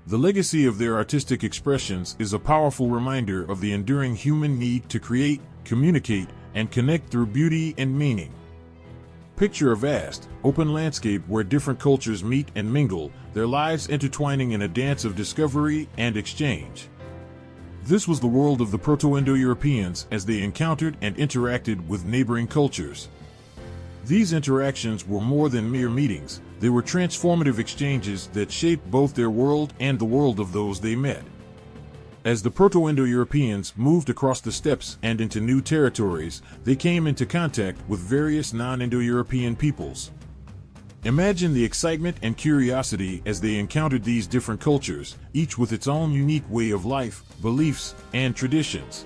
The legacy of their artistic expressions is a powerful reminder of the enduring human need to create, communicate, and connect through beauty and meaning. Picture a vast, open landscape where different cultures meet and mingle, their lives intertwining in a dance of discovery and exchange. This was the world of the Proto-Indo-Europeans as they encountered and interacted with neighboring cultures. These interactions were more than mere meetings, they were transformative exchanges that shaped both their world and the world of those they met. As the Proto-Indo-Europeans moved across the steppes and into new territories, they came into contact with various non-Indo-European peoples. Imagine the excitement and curiosity as they encountered these different cultures, each with its own unique way of life, beliefs, and traditions.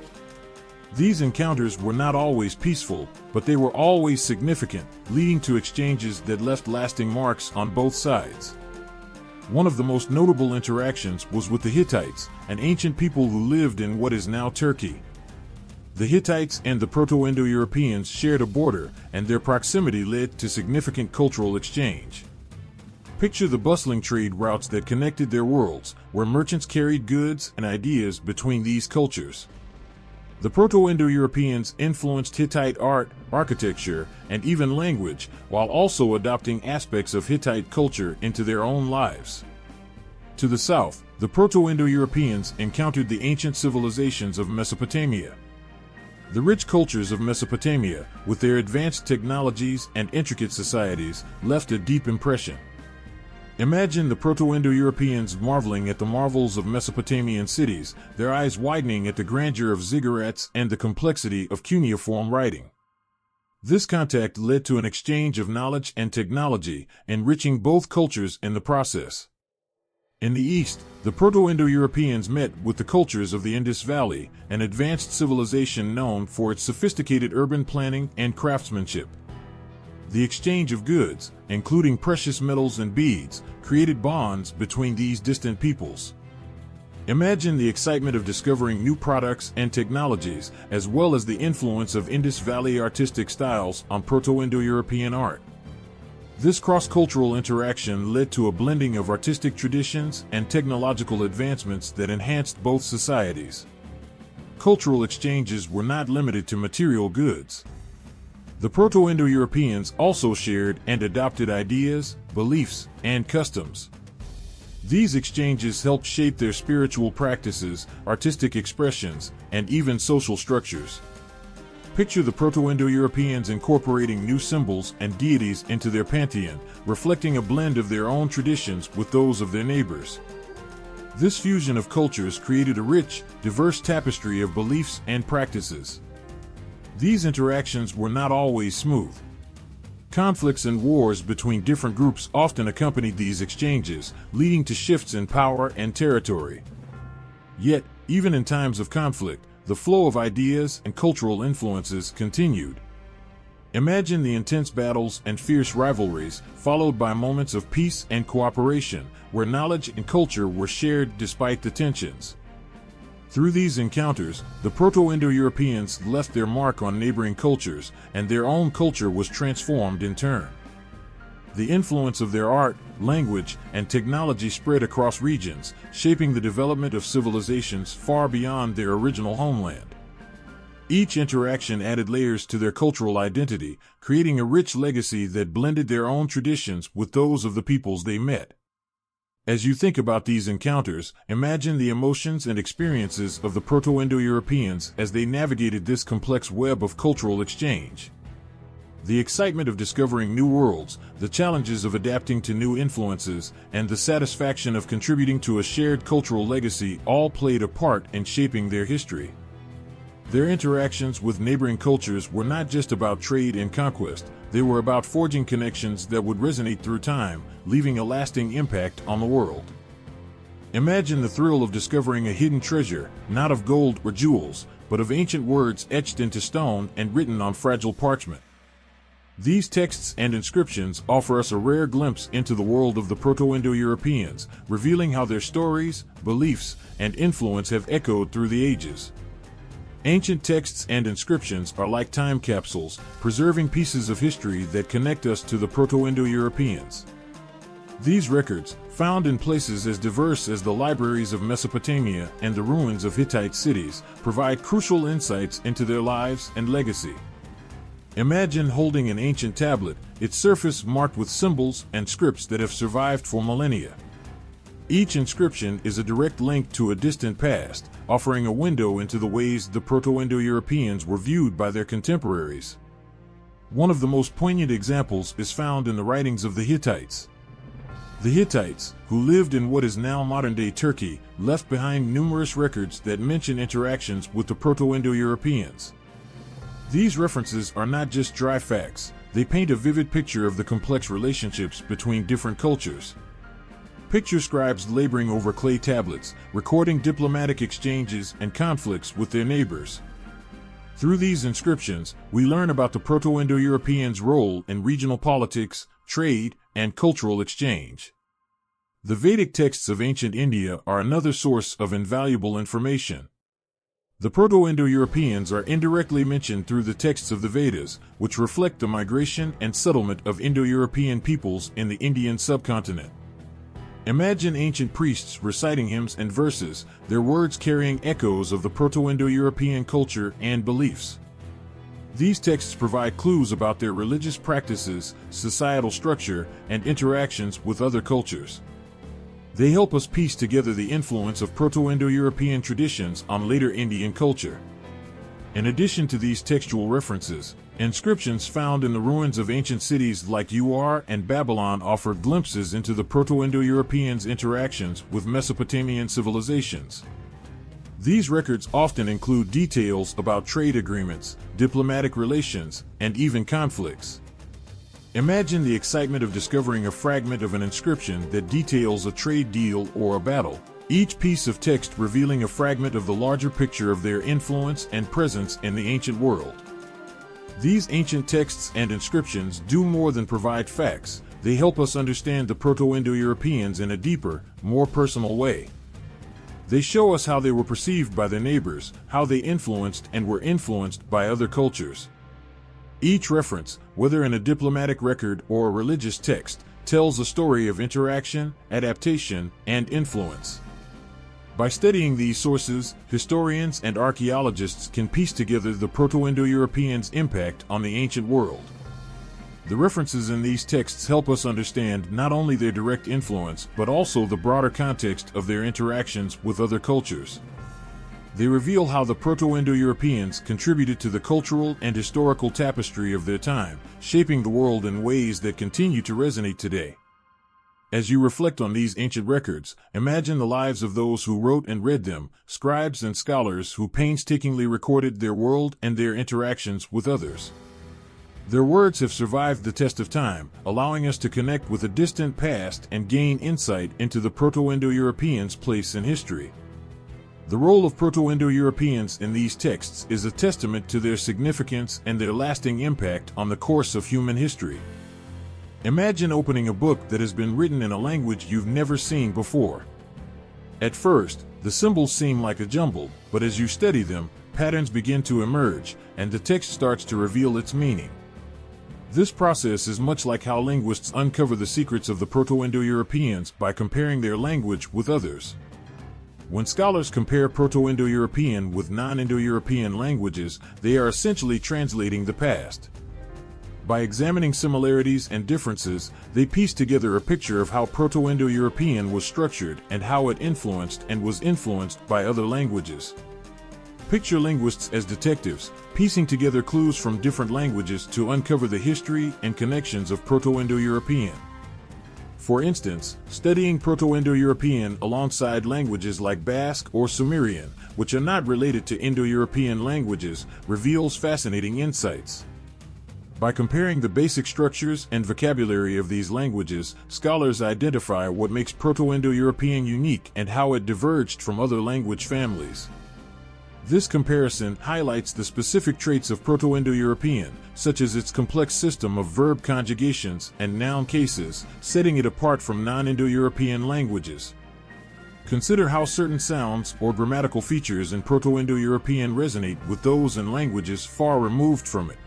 These encounters were not always peaceful, but they were always significant, leading to exchanges that left lasting marks on both sides. One of the most notable interactions was with the Hittites, an ancient people who lived in what is now Turkey. The Hittites and the Proto-Indo-Europeans shared a border, and their proximity led to significant cultural exchange. Picture the bustling trade routes that connected their worlds, where merchants carried goods and ideas between these cultures. The Proto-Indo-Europeans influenced Hittite art, architecture, and even language, while also adopting aspects of Hittite culture into their own lives. To the south, the Proto-Indo-Europeans encountered the ancient civilizations of Mesopotamia. The rich cultures of Mesopotamia, with their advanced technologies and intricate societies, left a deep impression. Imagine the Proto-Indo-Europeans marveling at the marvels of Mesopotamian cities, their eyes widening at the grandeur of ziggurats and the complexity of cuneiform writing. This contact led to an exchange of knowledge and technology, enriching both cultures in the process. In the east, the Proto-Indo-Europeans met with the cultures of the Indus Valley, an advanced civilization known for its sophisticated urban planning and craftsmanship. The exchange of goods, including precious metals and beads, created bonds between these distant peoples. Imagine the excitement of discovering new products and technologies, as well as the influence of Indus Valley artistic styles on Proto-Indo-European art. This cross-cultural interaction led to a blending of artistic traditions and technological advancements that enhanced both societies. Cultural exchanges were not limited to material goods. The Proto-Indo-Europeans also shared and adopted ideas, beliefs, and customs. These exchanges helped shape their spiritual practices, artistic expressions, and even social structures. Picture the Proto-Indo-Europeans incorporating new symbols and deities into their pantheon, reflecting a blend of their own traditions with those of their neighbors. This fusion of cultures created a rich, diverse tapestry of beliefs and practices. These interactions were not always smooth. Conflicts and wars between different groups often accompanied these exchanges, leading to shifts in power and territory. Yet, even in times of conflict, the flow of ideas and cultural influences continued. Imagine the intense battles and fierce rivalries, followed by moments of peace and cooperation, where knowledge and culture were shared despite the tensions. Through these encounters, the Proto-Indo-Europeans left their mark on neighboring cultures, and their own culture was transformed in turn. The influence of their art, language, and technology spread across regions, shaping the development of civilizations far beyond their original homeland. Each interaction added layers to their cultural identity, creating a rich legacy that blended their own traditions with those of the peoples they met. As you think about these encounters, imagine the emotions and experiences of the Proto-Indo-Europeans as they navigated this complex web of cultural exchange. The excitement of discovering new worlds, the challenges of adapting to new influences, and the satisfaction of contributing to a shared cultural legacy all played a part in shaping their history. Their interactions with neighboring cultures were not just about trade and conquest, they were about forging connections that would resonate through time, leaving a lasting impact on the world. Imagine the thrill of discovering a hidden treasure, not of gold or jewels, but of ancient words etched into stone and written on fragile parchment. These texts and inscriptions offer us a rare glimpse into the world of the Proto-Indo-Europeans, revealing how their stories, beliefs, and influence have echoed through the ages. Ancient texts and inscriptions are like time capsules, preserving pieces of history that connect us to the Proto-Indo-Europeans. These records, found in places as diverse as the libraries of Mesopotamia and the ruins of Hittite cities, provide crucial insights into their lives and legacy. Imagine holding an ancient tablet, its surface marked with symbols and scripts that have survived for millennia. Each inscription is a direct link to a distant past, offering a window into the ways the Proto-Indo-Europeans were viewed by their contemporaries. One of the most poignant examples is found in the writings of the Hittites. The Hittites, who lived in what is now modern-day Turkey, left behind numerous records that mention interactions with the Proto-Indo-Europeans. These references are not just dry facts, they paint a vivid picture of the complex relationships between different cultures. Picture scribes laboring over clay tablets, recording diplomatic exchanges and conflicts with their neighbors. Through these inscriptions, we learn about the Proto-Indo-Europeans' role in regional politics, trade, and cultural exchange. The Vedic texts of ancient India are another source of invaluable information. The Proto-Indo-Europeans are indirectly mentioned through the texts of the Vedas, which reflect the migration and settlement of Indo-European peoples in the Indian subcontinent. Imagine ancient priests reciting hymns and verses, their words carrying echoes of the Proto-Indo-European culture and beliefs. These texts provide clues about their religious practices, societal structure, and interactions with other cultures. They help us piece together the influence of Proto-Indo-European traditions on later Indian culture. In addition to these textual references, inscriptions found in the ruins of ancient cities like Ur and Babylon offer glimpses into the Proto-Indo-Europeans' interactions with Mesopotamian civilizations. These records often include details about trade agreements, diplomatic relations, and even conflicts. Imagine the excitement of discovering a fragment of an inscription that details a trade deal or a battle, each piece of text revealing a fragment of the larger picture of their influence and presence in the ancient world. These ancient texts and inscriptions do more than provide facts, they help us understand the Proto-Indo-Europeans in a deeper, more personal way. They show us how they were perceived by their neighbors, how they influenced and were influenced by other cultures. Each reference, whether in a diplomatic record or a religious text, tells a story of interaction, adaptation, and influence. By studying these sources, historians and archaeologists can piece together the Proto-Indo-Europeans' impact on the ancient world. The references in these texts help us understand not only their direct influence, but also the broader context of their interactions with other cultures. They reveal how the Proto-Indo-Europeans contributed to the cultural and historical tapestry of their time, shaping the world in ways that continue to resonate today. As you reflect on these ancient records, imagine the lives of those who wrote and read them, scribes and scholars who painstakingly recorded their world and their interactions with others. Their words have survived the test of time, allowing us to connect with a distant past and gain insight into the Proto-Indo-Europeans' place in history. The role of Proto-Indo-Europeans in these texts is a testament to their significance and their lasting impact on the course of human history. Imagine opening a book that has been written in a language you've never seen before. At first, the symbols seem like a jumble, but as you study them, patterns begin to emerge, and the text starts to reveal its meaning. This process is much like how linguists uncover the secrets of the Proto-Indo-Europeans by comparing their language with others. When scholars compare Proto-Indo-European with non-Indo-European languages, they are essentially translating the past. By examining similarities and differences, they piece together a picture of how Proto-Indo-European was structured and how it influenced and was influenced by other languages. Picture linguists as detectives, piecing together clues from different languages to uncover the history and connections of Proto-Indo-European. For instance, studying Proto-Indo-European alongside languages like Basque or Sumerian, which are not related to Indo-European languages, reveals fascinating insights. By comparing the basic structures and vocabulary of these languages, scholars identify what makes Proto-Indo-European unique and how it diverged from other language families. This comparison highlights the specific traits of Proto-Indo-European, such as its complex system of verb conjugations and noun cases, setting it apart from non-Indo-European languages. Consider how certain sounds or grammatical features in Proto-Indo-European resonate with those in languages far removed from it.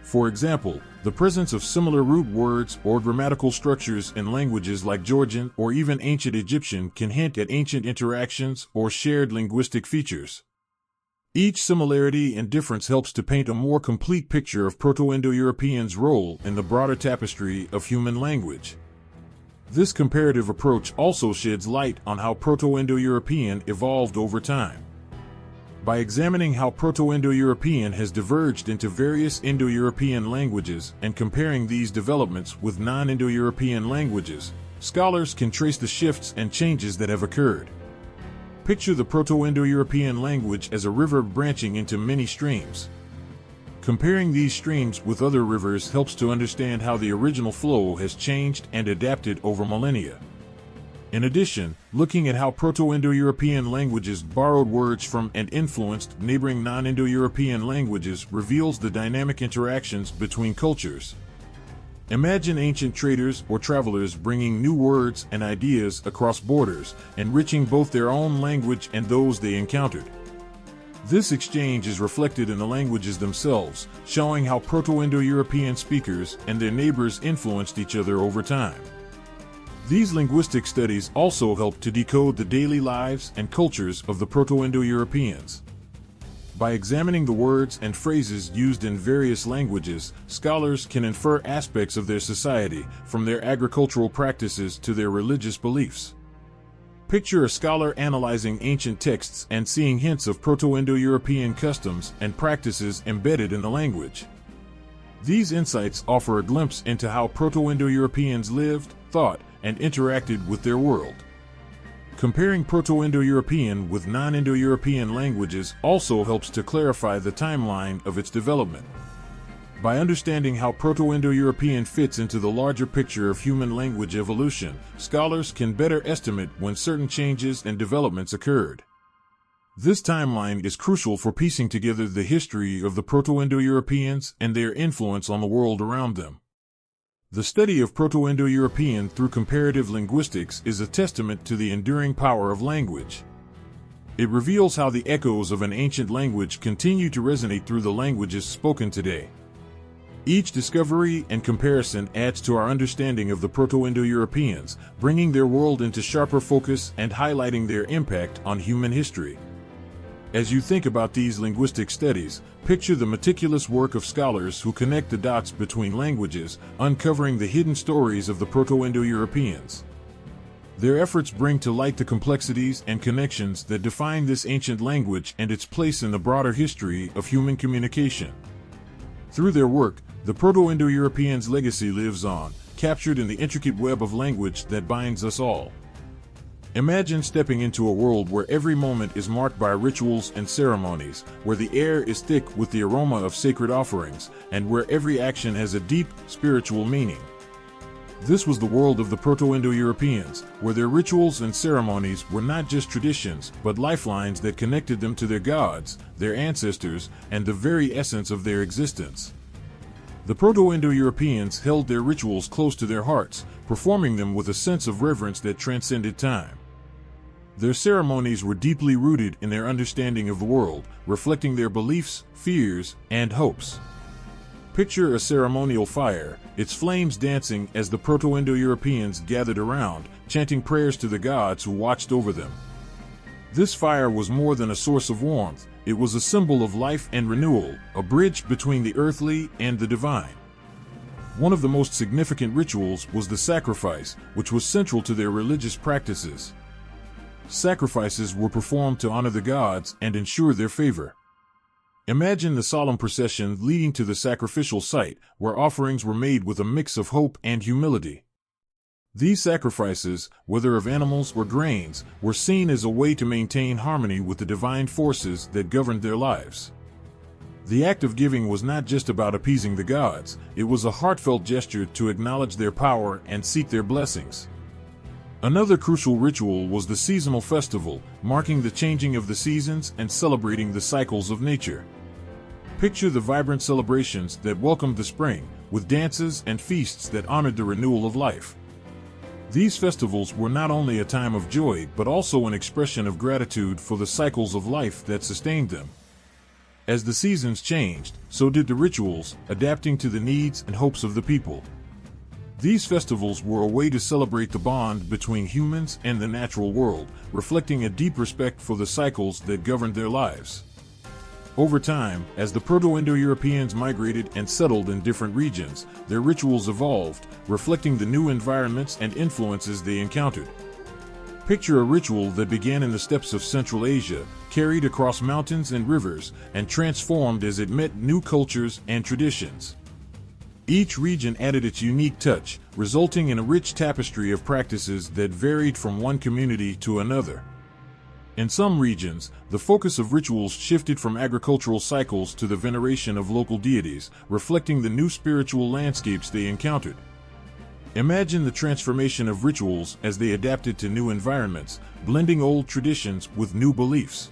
For example, the presence of similar root words or grammatical structures in languages like Georgian or even ancient Egyptian can hint at ancient interactions or shared linguistic features. Each similarity and difference helps to paint a more complete picture of Proto-Indo-Europeans' role in the broader tapestry of human language. This comparative approach also sheds light on how Proto-Indo-European evolved over time. By examining how Proto-Indo-European has diverged into various Indo-European languages and comparing these developments with non-Indo-European languages, scholars can trace the shifts and changes that have occurred. Picture the Proto-Indo-European language as a river branching into many streams. Comparing these streams with other rivers helps to understand how the original flow has changed and adapted over millennia. In addition, looking at how Proto-Indo-European languages borrowed words from and influenced neighboring non-Indo-European languages reveals the dynamic interactions between cultures. Imagine ancient traders or travelers bringing new words and ideas across borders, enriching both their own language and those they encountered. This exchange is reflected in the languages themselves, showing how Proto-Indo-European speakers and their neighbors influenced each other over time. These linguistic studies also help to decode the daily lives and cultures of the Proto-Indo-Europeans. By examining the words and phrases used in various languages, scholars can infer aspects of their society, from their agricultural practices to their religious beliefs. Picture a scholar analyzing ancient texts and seeing hints of Proto-Indo-European customs and practices embedded in the language. These insights offer a glimpse into how Proto-Indo-Europeans lived, thought, and interacted with their world. Comparing Proto-Indo-European with non-Indo-European languages also helps to clarify the timeline of its development. By understanding how Proto-Indo-European fits into the larger picture of human language evolution, scholars can better estimate when certain changes and developments occurred. This timeline is crucial for piecing together the history of the Proto-Indo-Europeans and their influence on the world around them. The study of Proto-Indo-European through comparative linguistics is a testament to the enduring power of language. It reveals how the echoes of an ancient language continue to resonate through the languages spoken today. Each discovery and comparison adds to our understanding of the Proto-Indo-Europeans, bringing their world into sharper focus and highlighting their impact on human history. As you think about these linguistic studies, picture the meticulous work of scholars who connect the dots between languages, uncovering the hidden stories of the Proto-Indo-Europeans. Their efforts bring to light the complexities and connections that define this ancient language and its place in the broader history of human communication. Through their work, the Proto-Indo-Europeans' legacy lives on, captured in the intricate web of language that binds us all. Imagine stepping into a world where every moment is marked by rituals and ceremonies, where the air is thick with the aroma of sacred offerings, and where every action has a deep, spiritual meaning. This was the world of the Proto-Indo-Europeans, where their rituals and ceremonies were not just traditions, but lifelines that connected them to their gods, their ancestors, and the very essence of their existence. The Proto-Indo-Europeans held their rituals close to their hearts, performing them with a sense of reverence that transcended time. Their ceremonies were deeply rooted in their understanding of the world, reflecting their beliefs, fears, and hopes. Picture a ceremonial fire, its flames dancing as the Proto-Indo-Europeans gathered around, chanting prayers to the gods who watched over them. This fire was more than a source of warmth, it was a symbol of life and renewal, a bridge between the earthly and the divine. One of the most significant rituals was the sacrifice, which was central to their religious practices. Sacrifices were performed to honor the gods and ensure their favor. Imagine the solemn procession leading to the sacrificial site, where offerings were made with a mix of hope and humility. These sacrifices, whether of animals or grains, were seen as a way to maintain harmony with the divine forces that governed their lives. The act of giving was not just about appeasing the gods, it was a heartfelt gesture to acknowledge their power and seek their blessings. Another crucial ritual was the seasonal festival, marking the changing of the seasons and celebrating the cycles of nature. Picture the vibrant celebrations that welcomed the spring, with dances and feasts that honored the renewal of life. These festivals were not only a time of joy but also an expression of gratitude for the cycles of life that sustained them. As the seasons changed, so did the rituals, adapting to the needs and hopes of the people. These festivals were a way to celebrate the bond between humans and the natural world, reflecting a deep respect for the cycles that governed their lives. Over time, as the Proto-Indo-Europeans migrated and settled in different regions, their rituals evolved, reflecting the new environments and influences they encountered. Picture a ritual that began in the steppes of Central Asia, carried across mountains and rivers, and transformed as it met new cultures and traditions. Each region added its unique touch, resulting in a rich tapestry of practices that varied from one community to another. In some regions, the focus of rituals shifted from agricultural cycles to the veneration of local deities, reflecting the new spiritual landscapes they encountered. Imagine the transformation of rituals as they adapted to new environments, blending old traditions with new beliefs.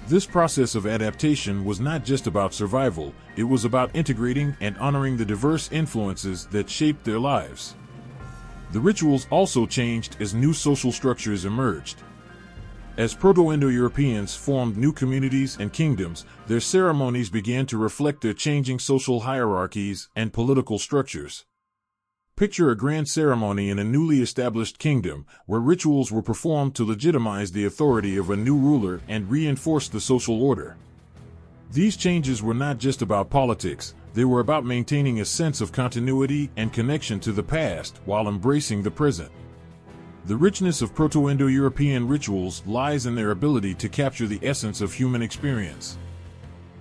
This process of adaptation was not just about survival, it was about integrating and honoring the diverse influences that shaped their lives. The rituals also changed as new social structures emerged. As Proto-Indo-Europeans formed new communities and kingdoms, their ceremonies began to reflect their changing social hierarchies and political structures. Picture a grand ceremony in a newly established kingdom, where rituals were performed to legitimize the authority of a new ruler and reinforce the social order. These changes were not just about politics, they were about maintaining a sense of continuity and connection to the past while embracing the present. The richness of Proto-Indo-European rituals lies in their ability to capture the essence of human experience.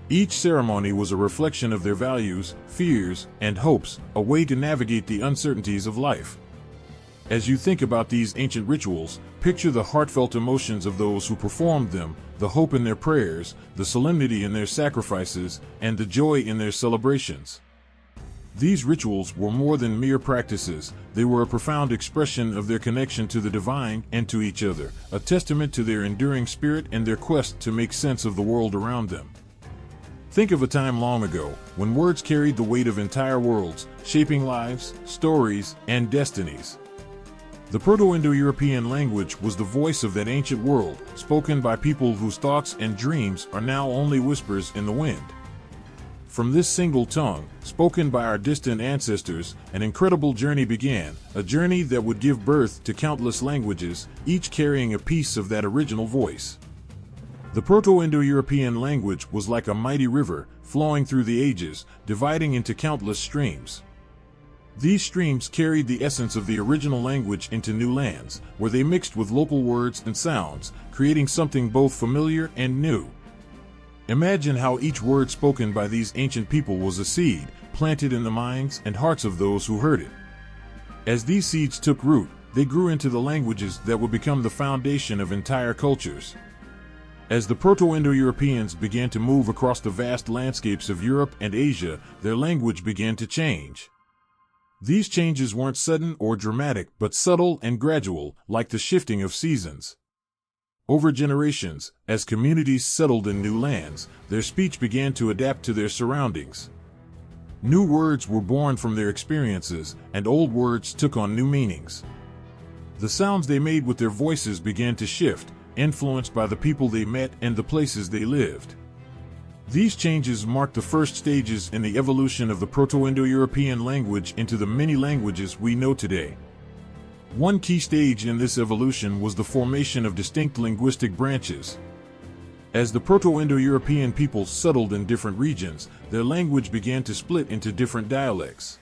Each ceremony was a reflection of their values, fears, and hopes, a way to navigate the uncertainties of life. As you think about these ancient rituals, picture the heartfelt emotions of those who performed them, the hope in their prayers, the solemnity in their sacrifices, and the joy in their celebrations. These rituals were more than mere practices, they were a profound expression of their connection to the divine and to each other, a testament to their enduring spirit and their quest to make sense of the world around them. Think of a time long ago, when words carried the weight of entire worlds, shaping lives, stories, and destinies. The Proto-Indo-European language was the voice of that ancient world, spoken by people whose thoughts and dreams are now only whispers in the wind. From this single tongue, spoken by our distant ancestors, an incredible journey began, a journey that would give birth to countless languages, each carrying a piece of that original voice. The Proto-Indo-European language was like a mighty river, flowing through the ages, dividing into countless streams. These streams carried the essence of the original language into new lands, where they mixed with local words and sounds, creating something both familiar and new. Imagine how each word spoken by these ancient people was a seed, planted in the minds and hearts of those who heard it. As these seeds took root, they grew into the languages that would become the foundation of entire cultures. As the Proto-Indo-Europeans began to move across the vast landscapes of Europe and Asia, their language began to change. These changes weren't sudden or dramatic, but subtle and gradual, like the shifting of seasons. Over generations, as communities settled in new lands, their speech began to adapt to their surroundings. New words were born from their experiences, and old words took on new meanings. The sounds they made with their voices began to shift, influenced by the people they met and the places they lived. These changes marked the first stages in the evolution of the Proto-Indo-European language into the many languages we know today. One key stage in this evolution was the formation of distinct linguistic branches. As the Proto-Indo-European peoples settled in different regions, their language began to split into different dialects.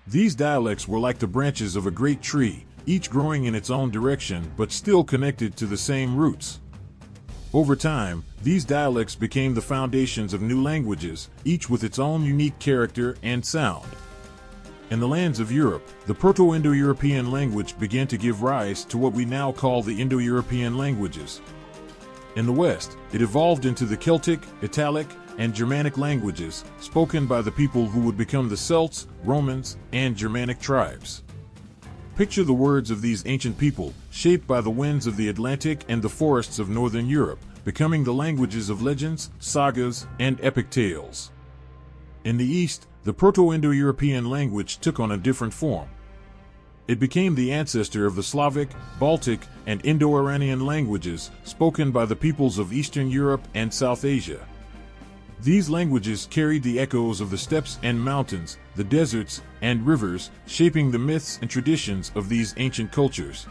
These dialects were like the branches of a great tree, each growing in its own direction but still connected to the same roots. Over time, these dialects became the foundations of new languages, each with its own unique character and sound. In the lands of Europe, the Proto-Indo-European language began to give rise to what we now call the Indo-European languages. In the West, it evolved into the Celtic, Italic, and Germanic languages, spoken by the people who would become the Celts, Romans, and Germanic tribes. Picture the words of these ancient people, shaped by the winds of the Atlantic and the forests of northern Europe, becoming the languages of legends, sagas, and epic tales. In the East, the Proto-Indo-European language took on a different form. It became the ancestor of the Slavic, Baltic, and Indo-Iranian languages spoken by the peoples of Eastern Europe and South Asia. These languages carried the echoes of the steppes and mountains, the deserts and rivers, shaping the myths and traditions of these ancient cultures.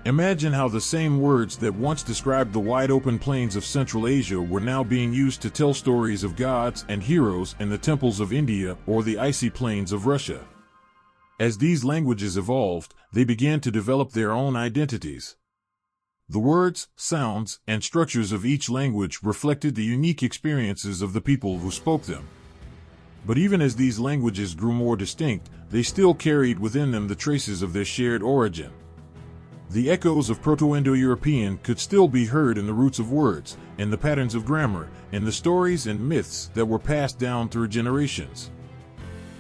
Imagine how the same words that once described the wide-open plains of Central Asia were now being used to tell stories of gods and heroes in the temples of India or the icy plains of Russia. As these languages evolved, they began to develop their own identities. The words, sounds, and structures of each language reflected the unique experiences of the people who spoke them. But even as these languages grew more distinct, they still carried within them the traces of their shared origin. The echoes of Proto-Indo-European could still be heard in the roots of words, in the patterns of grammar, in the stories and myths that were passed down through generations.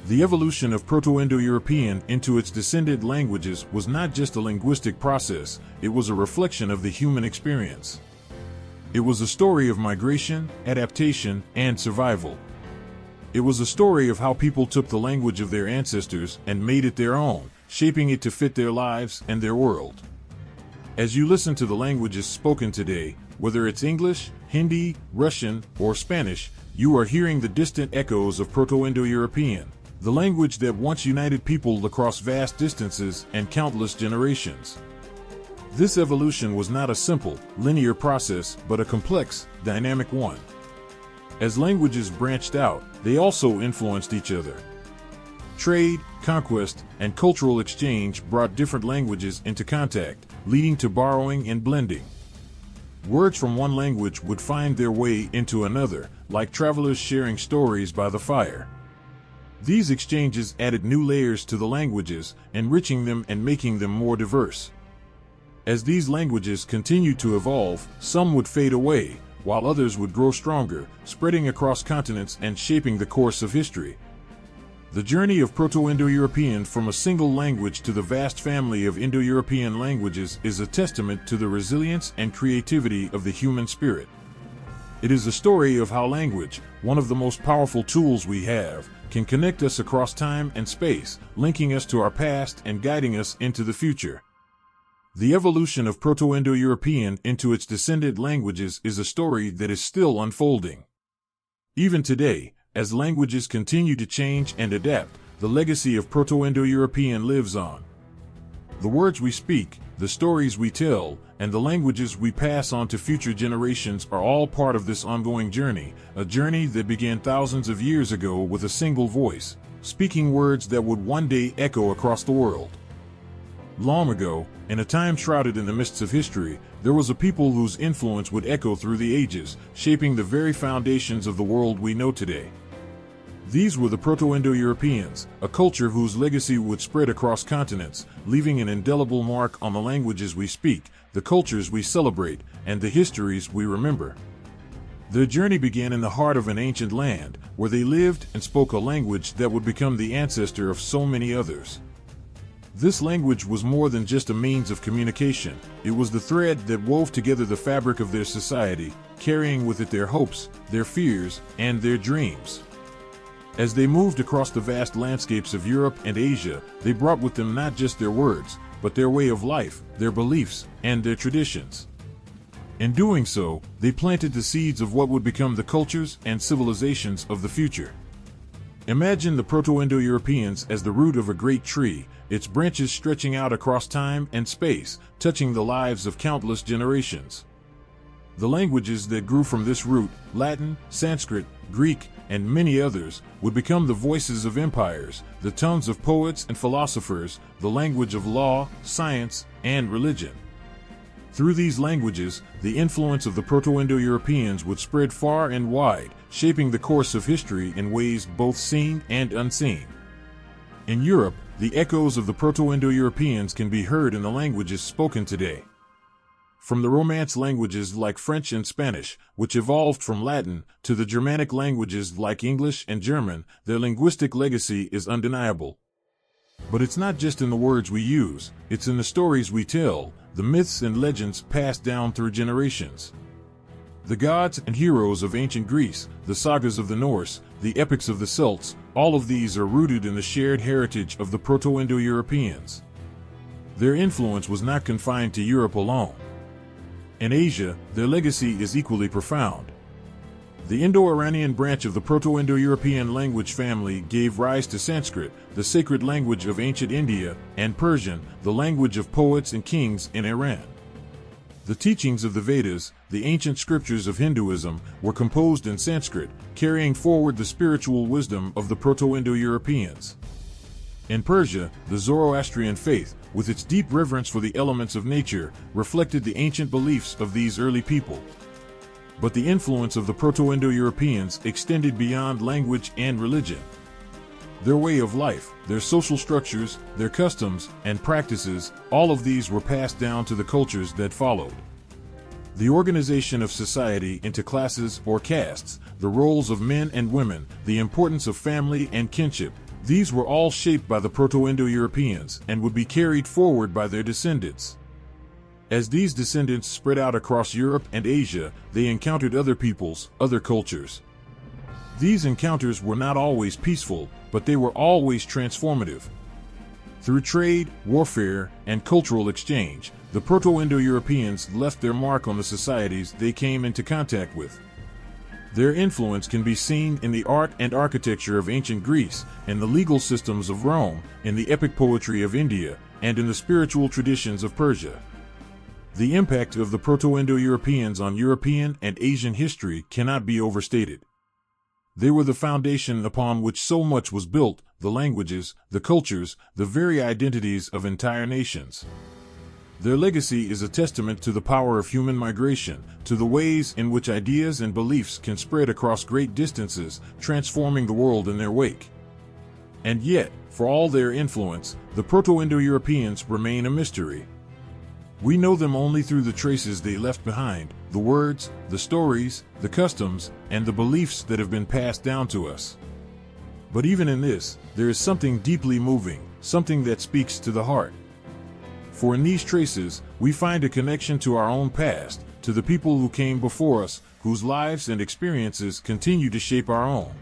The evolution of Proto-Indo-European into its descended languages was not just a linguistic process, it was a reflection of the human experience. It was a story of migration, adaptation, and survival. It was a story of how people took the language of their ancestors and made it their own, shaping it to fit their lives and their world. As you listen to the languages spoken today, whether it's English, Hindi, Russian, or Spanish, you are hearing the distant echoes of Proto-Indo-European, the language that once united people across vast distances and countless generations. This evolution was not a simple, linear process, but a complex, dynamic one. As languages branched out, they also influenced each other. Trade, conquest, and cultural exchange brought different languages into contact, leading to borrowing and blending. Words from one language would find their way into another, like travelers sharing stories by the fire. These exchanges added new layers to the languages, enriching them and making them more diverse. As these languages continued to evolve, some would fade away, while others would grow stronger, spreading across continents and shaping the course of history. The journey of Proto-Indo-European from a single language to the vast family of Indo-European languages is a testament to the resilience and creativity of the human spirit. It is a story of how language, one of the most powerful tools we have, can connect us across time and space, linking us to our past and guiding us into the future. The evolution of Proto-Indo-European into its descended languages is a story that is still unfolding. Even today, as languages continue to change and adapt, the legacy of Proto-Indo-European lives on. The words we speak, the stories we tell, and the languages we pass on to future generations are all part of this ongoing journey, a journey that began thousands of years ago with a single voice, speaking words that would one day echo across the world. Long ago, in a time shrouded in the mists of history, there was a people whose influence would echo through the ages, shaping the very foundations of the world we know today. These were the Proto-Indo-Europeans, a culture whose legacy would spread across continents, leaving an indelible mark on the languages we speak, the cultures we celebrate, and the histories we remember. Their journey began in the heart of an ancient land, where they lived and spoke a language that would become the ancestor of so many others. This language was more than just a means of communication. It was the thread that wove together the fabric of their society, carrying with it their hopes, their fears, and their dreams. As they moved across the vast landscapes of Europe and Asia, they brought with them not just their words, but their way of life, their beliefs, and their traditions. In doing so, they planted the seeds of what would become the cultures and civilizations of the future. Imagine the Proto-Indo-Europeans as the root of a great tree, its branches stretching out across time and space, touching the lives of countless generations. The languages that grew from this root, Latin, Sanskrit, Greek, and many others, would become the voices of empires, the tongues of poets and philosophers, the language of law, science, and religion. Through these languages, the influence of the Proto-Indo-Europeans would spread far and wide, shaping the course of history in ways both seen and unseen. In Europe, the echoes of the Proto-Indo-Europeans can be heard in the languages spoken today. From the Romance languages like French and Spanish, which evolved from Latin, to the Germanic languages like English and German, their linguistic legacy is undeniable. But it's not just in the words we use, it's in the stories we tell, the myths and legends passed down through generations. The gods and heroes of ancient Greece, the sagas of the Norse, the epics of the Celts, all of these are rooted in the shared heritage of the Proto-Indo-Europeans. Their influence was not confined to Europe alone. In Asia, their legacy is equally profound. The Indo-Iranian branch of the Proto-Indo-European language family gave rise to Sanskrit, the sacred language of ancient India, and Persian, the language of poets and kings in Iran. The teachings of the Vedas, the ancient scriptures of Hinduism, were composed in Sanskrit, carrying forward the spiritual wisdom of the Proto-Indo-Europeans. In Persia, the Zoroastrian faith, with its deep reverence for the elements of nature, reflected the ancient beliefs of these early people. But the influence of the Proto-Indo-Europeans extended beyond language and religion. Their way of life, their social structures, their customs, and practices, all of these were passed down to the cultures that followed. The organization of society into classes or castes, the roles of men and women, the importance of family and kinship, these were all shaped by the Proto-Indo-Europeans and would be carried forward by their descendants. As these descendants spread out across Europe and Asia, they encountered other peoples, other cultures. These encounters were not always peaceful, but they were always transformative. Through trade, warfare, and cultural exchange, the Proto-Indo-Europeans left their mark on the societies they came into contact with. Their influence can be seen in the art and architecture of ancient Greece, in the legal systems of Rome, in the epic poetry of India, and in the spiritual traditions of Persia. The impact of the Proto-Indo-Europeans on European and Asian history cannot be overstated. They were the foundation upon which so much was built, the languages, the cultures, the very identities of entire nations. Their legacy is a testament to the power of human migration, to the ways in which ideas and beliefs can spread across great distances, transforming the world in their wake. And yet, for all their influence, the Proto-Indo-Europeans remain a mystery. We know them only through the traces they left behind, the words, the stories, the customs, and the beliefs that have been passed down to us. But even in this, there is something deeply moving, something that speaks to the heart. For in these traces, we find a connection to our own past, to the people who came before us, whose lives and experiences continue to shape our own.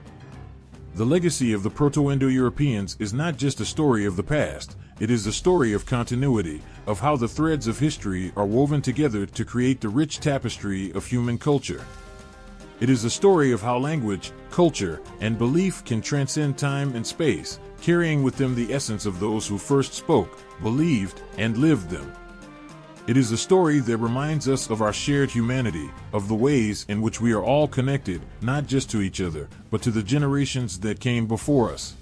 The legacy of the Proto-Indo-Europeans is not just a story of the past, it is a story of continuity, of how the threads of history are woven together to create the rich tapestry of human culture. It is a story of how language, culture, and belief can transcend time and space, carrying with them the essence of those who first spoke, believed, and lived them. It is a story that reminds us of our shared humanity, of the ways in which we are all connected, not just to each other, but to the generations that came before us.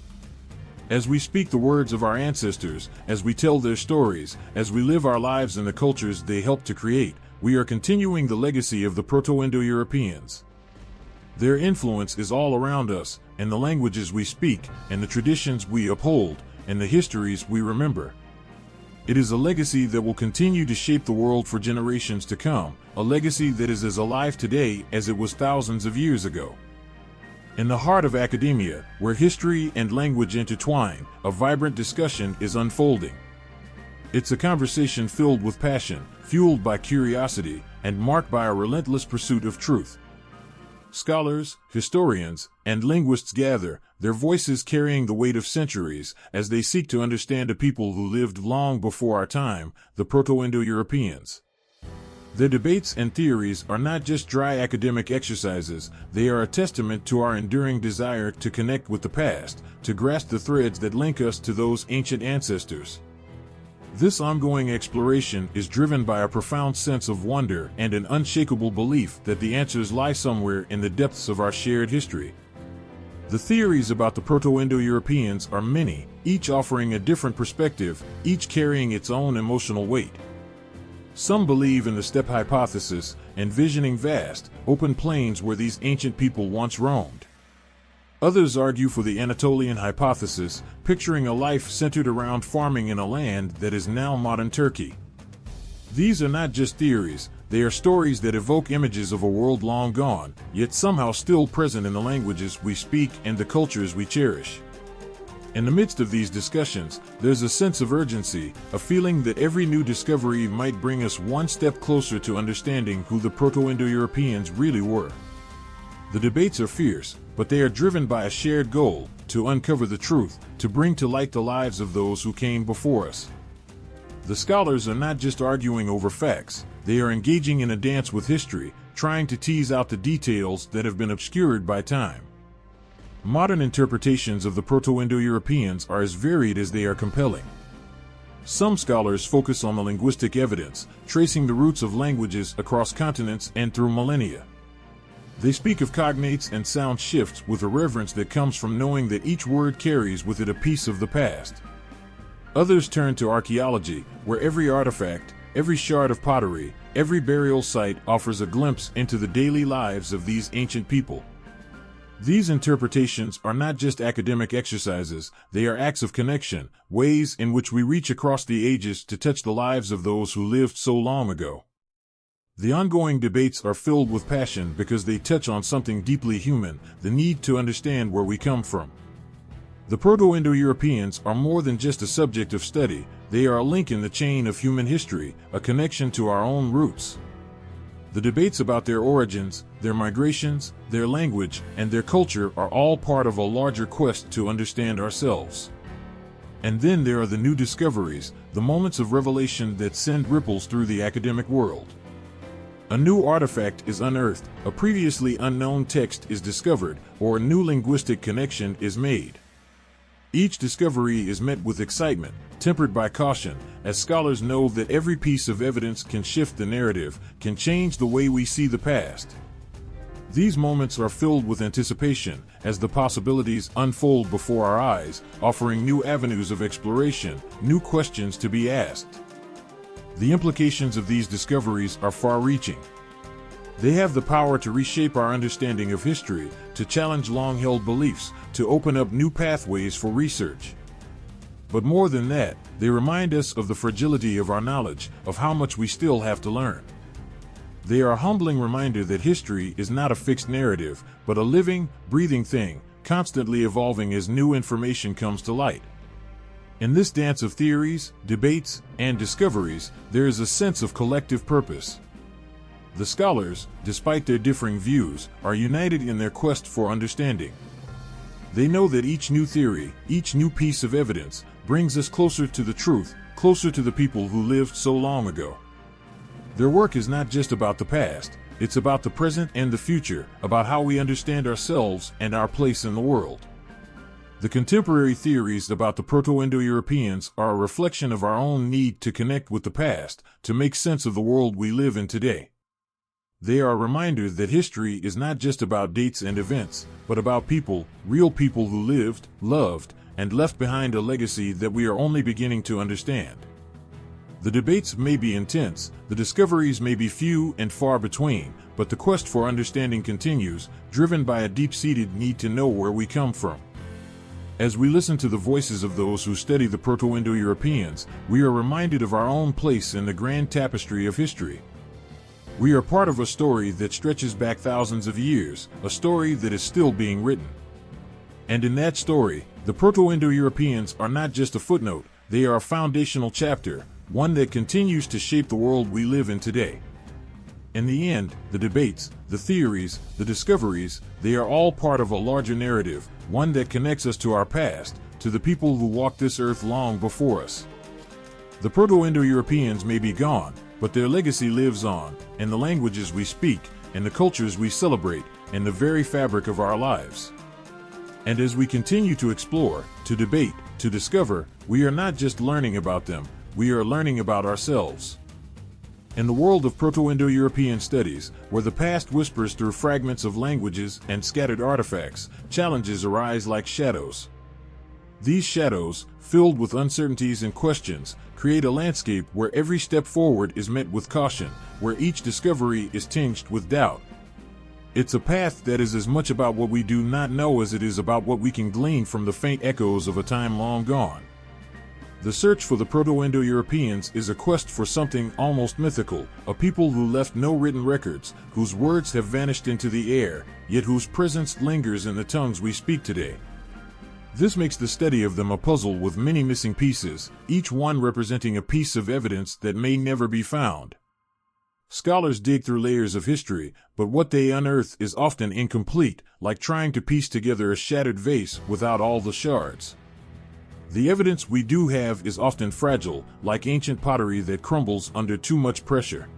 As we speak the words of our ancestors, as we tell their stories, as we live our lives in the cultures they helped to create, we are continuing the legacy of the Proto-Indo-Europeans. Their influence is all around us, in the languages we speak, and the traditions we uphold, and the histories we remember. It is a legacy that will continue to shape the world for generations to come, a legacy that is as alive today as it was thousands of years ago. In the heart of academia, where history and language intertwine, a vibrant discussion is unfolding. It's a conversation filled with passion, fueled by curiosity, and marked by a relentless pursuit of truth. Scholars, historians, and linguists gather, their voices carrying the weight of centuries, as they seek to understand a people who lived long before our time, the Proto-Indo-Europeans. Their debates and theories are not just dry academic exercises, they are a testament to our enduring desire to connect with the past, to grasp the threads that link us to those ancient ancestors. This ongoing exploration is driven by a profound sense of wonder and an unshakable belief that the answers lie somewhere in the depths of our shared history. The theories about the Proto-Indo-Europeans are many, each offering a different perspective, each carrying its own emotional weight. Some believe in the steppe hypothesis, envisioning vast, open plains where these ancient people once roamed. Others argue for the Anatolian hypothesis, picturing a life centered around farming in a land that is now modern Turkey. These are not just theories, they are stories that evoke images of a world long gone, yet somehow still present in the languages we speak and the cultures we cherish. In the midst of these discussions, there's a sense of urgency, a feeling that every new discovery might bring us one step closer to understanding who the Proto-Indo-Europeans really were. The debates are fierce, but they are driven by a shared goal, to uncover the truth, to bring to light the lives of those who came before us. The scholars are not just arguing over facts, they are engaging in a dance with history, trying to tease out the details that have been obscured by time. Modern interpretations of the Proto-Indo-Europeans are as varied as they are compelling. Some scholars focus on the linguistic evidence, tracing the roots of languages across continents and through millennia. They speak of cognates and sound shifts with a reverence that comes from knowing that each word carries with it a piece of the past. Others turn to archaeology, where every artifact, every shard of pottery, every burial site offers a glimpse into the daily lives of these ancient people. These interpretations are not just academic exercises, they are acts of connection, ways in which we reach across the ages to touch the lives of those who lived so long ago. The ongoing debates are filled with passion because they touch on something deeply human, the need to understand where we come from. The Proto-Indo-Europeans are more than just a subject of study, they are a link in the chain of human history, a connection to our own roots. The debates about their origins, their migrations, their language, and their culture are all part of a larger quest to understand ourselves. And then there are the new discoveries, the moments of revelation that send ripples through the academic world. A new artifact is unearthed, a previously unknown text is discovered, or a new linguistic connection is made. Each discovery is met with excitement, tempered by caution, as scholars know that every piece of evidence can shift the narrative, can change the way we see the past. These moments are filled with anticipation, as the possibilities unfold before our eyes, offering new avenues of exploration, new questions to be asked. The implications of these discoveries are far-reaching. They have the power to reshape our understanding of history, to challenge long-held beliefs, to open up new pathways for research. But more than that, they remind us of the fragility of our knowledge, of how much we still have to learn. They are a humbling reminder that history is not a fixed narrative, but a living, breathing thing, constantly evolving as new information comes to light. In this dance of theories, debates, and discoveries, there is a sense of collective purpose. The scholars, despite their differing views, are united in their quest for understanding. They know that each new theory, each new piece of evidence, brings us closer to the truth, closer to the people who lived so long ago. Their work is not just about the past, it's about the present and the future, about how we understand ourselves and our place in the world. The contemporary theories about the Proto-Indo-Europeans are a reflection of our own need to connect with the past, to make sense of the world we live in today. They are a reminder that history is not just about dates and events, but about people, real people who lived, loved, and left behind a legacy that we are only beginning to understand. The debates may be intense, the discoveries may be few and far between, but the quest for understanding continues, driven by a deep-seated need to know where we come from. As we listen to the voices of those who study the Proto-Indo-Europeans, we are reminded of our own place in the grand tapestry of history. We are part of a story that stretches back thousands of years, a story that is still being written. And in that story, the Proto-Indo-Europeans are not just a footnote, they are a foundational chapter, one that continues to shape the world we live in today. In the end, the debates, the theories, the discoveries, they are all part of a larger narrative, one that connects us to our past, to the people who walked this earth long before us. The Proto-Indo-Europeans may be gone, but their legacy lives on, in the languages we speak, in the cultures we celebrate, in the very fabric of our lives. And as we continue to explore, to debate, to discover, we are not just learning about them, we are learning about ourselves. In the world of Proto-Indo-European studies, where the past whispers through fragments of languages and scattered artifacts, challenges arise like shadows. These shadows, filled with uncertainties and questions, create a landscape where every step forward is met with caution, where each discovery is tinged with doubt. It's a path that is as much about what we do not know as it is about what we can glean from the faint echoes of a time long gone. The search for the Proto-Indo-Europeans is a quest for something almost mythical, a people who left no written records, whose words have vanished into the air, yet whose presence lingers in the tongues we speak today. This makes the study of them a puzzle with many missing pieces, each one representing a piece of evidence that may never be found. Scholars dig through layers of history, but what they unearth is often incomplete, like trying to piece together a shattered vase without all the shards. The evidence we do have is often fragile, like ancient pottery that crumbles under too much pressure.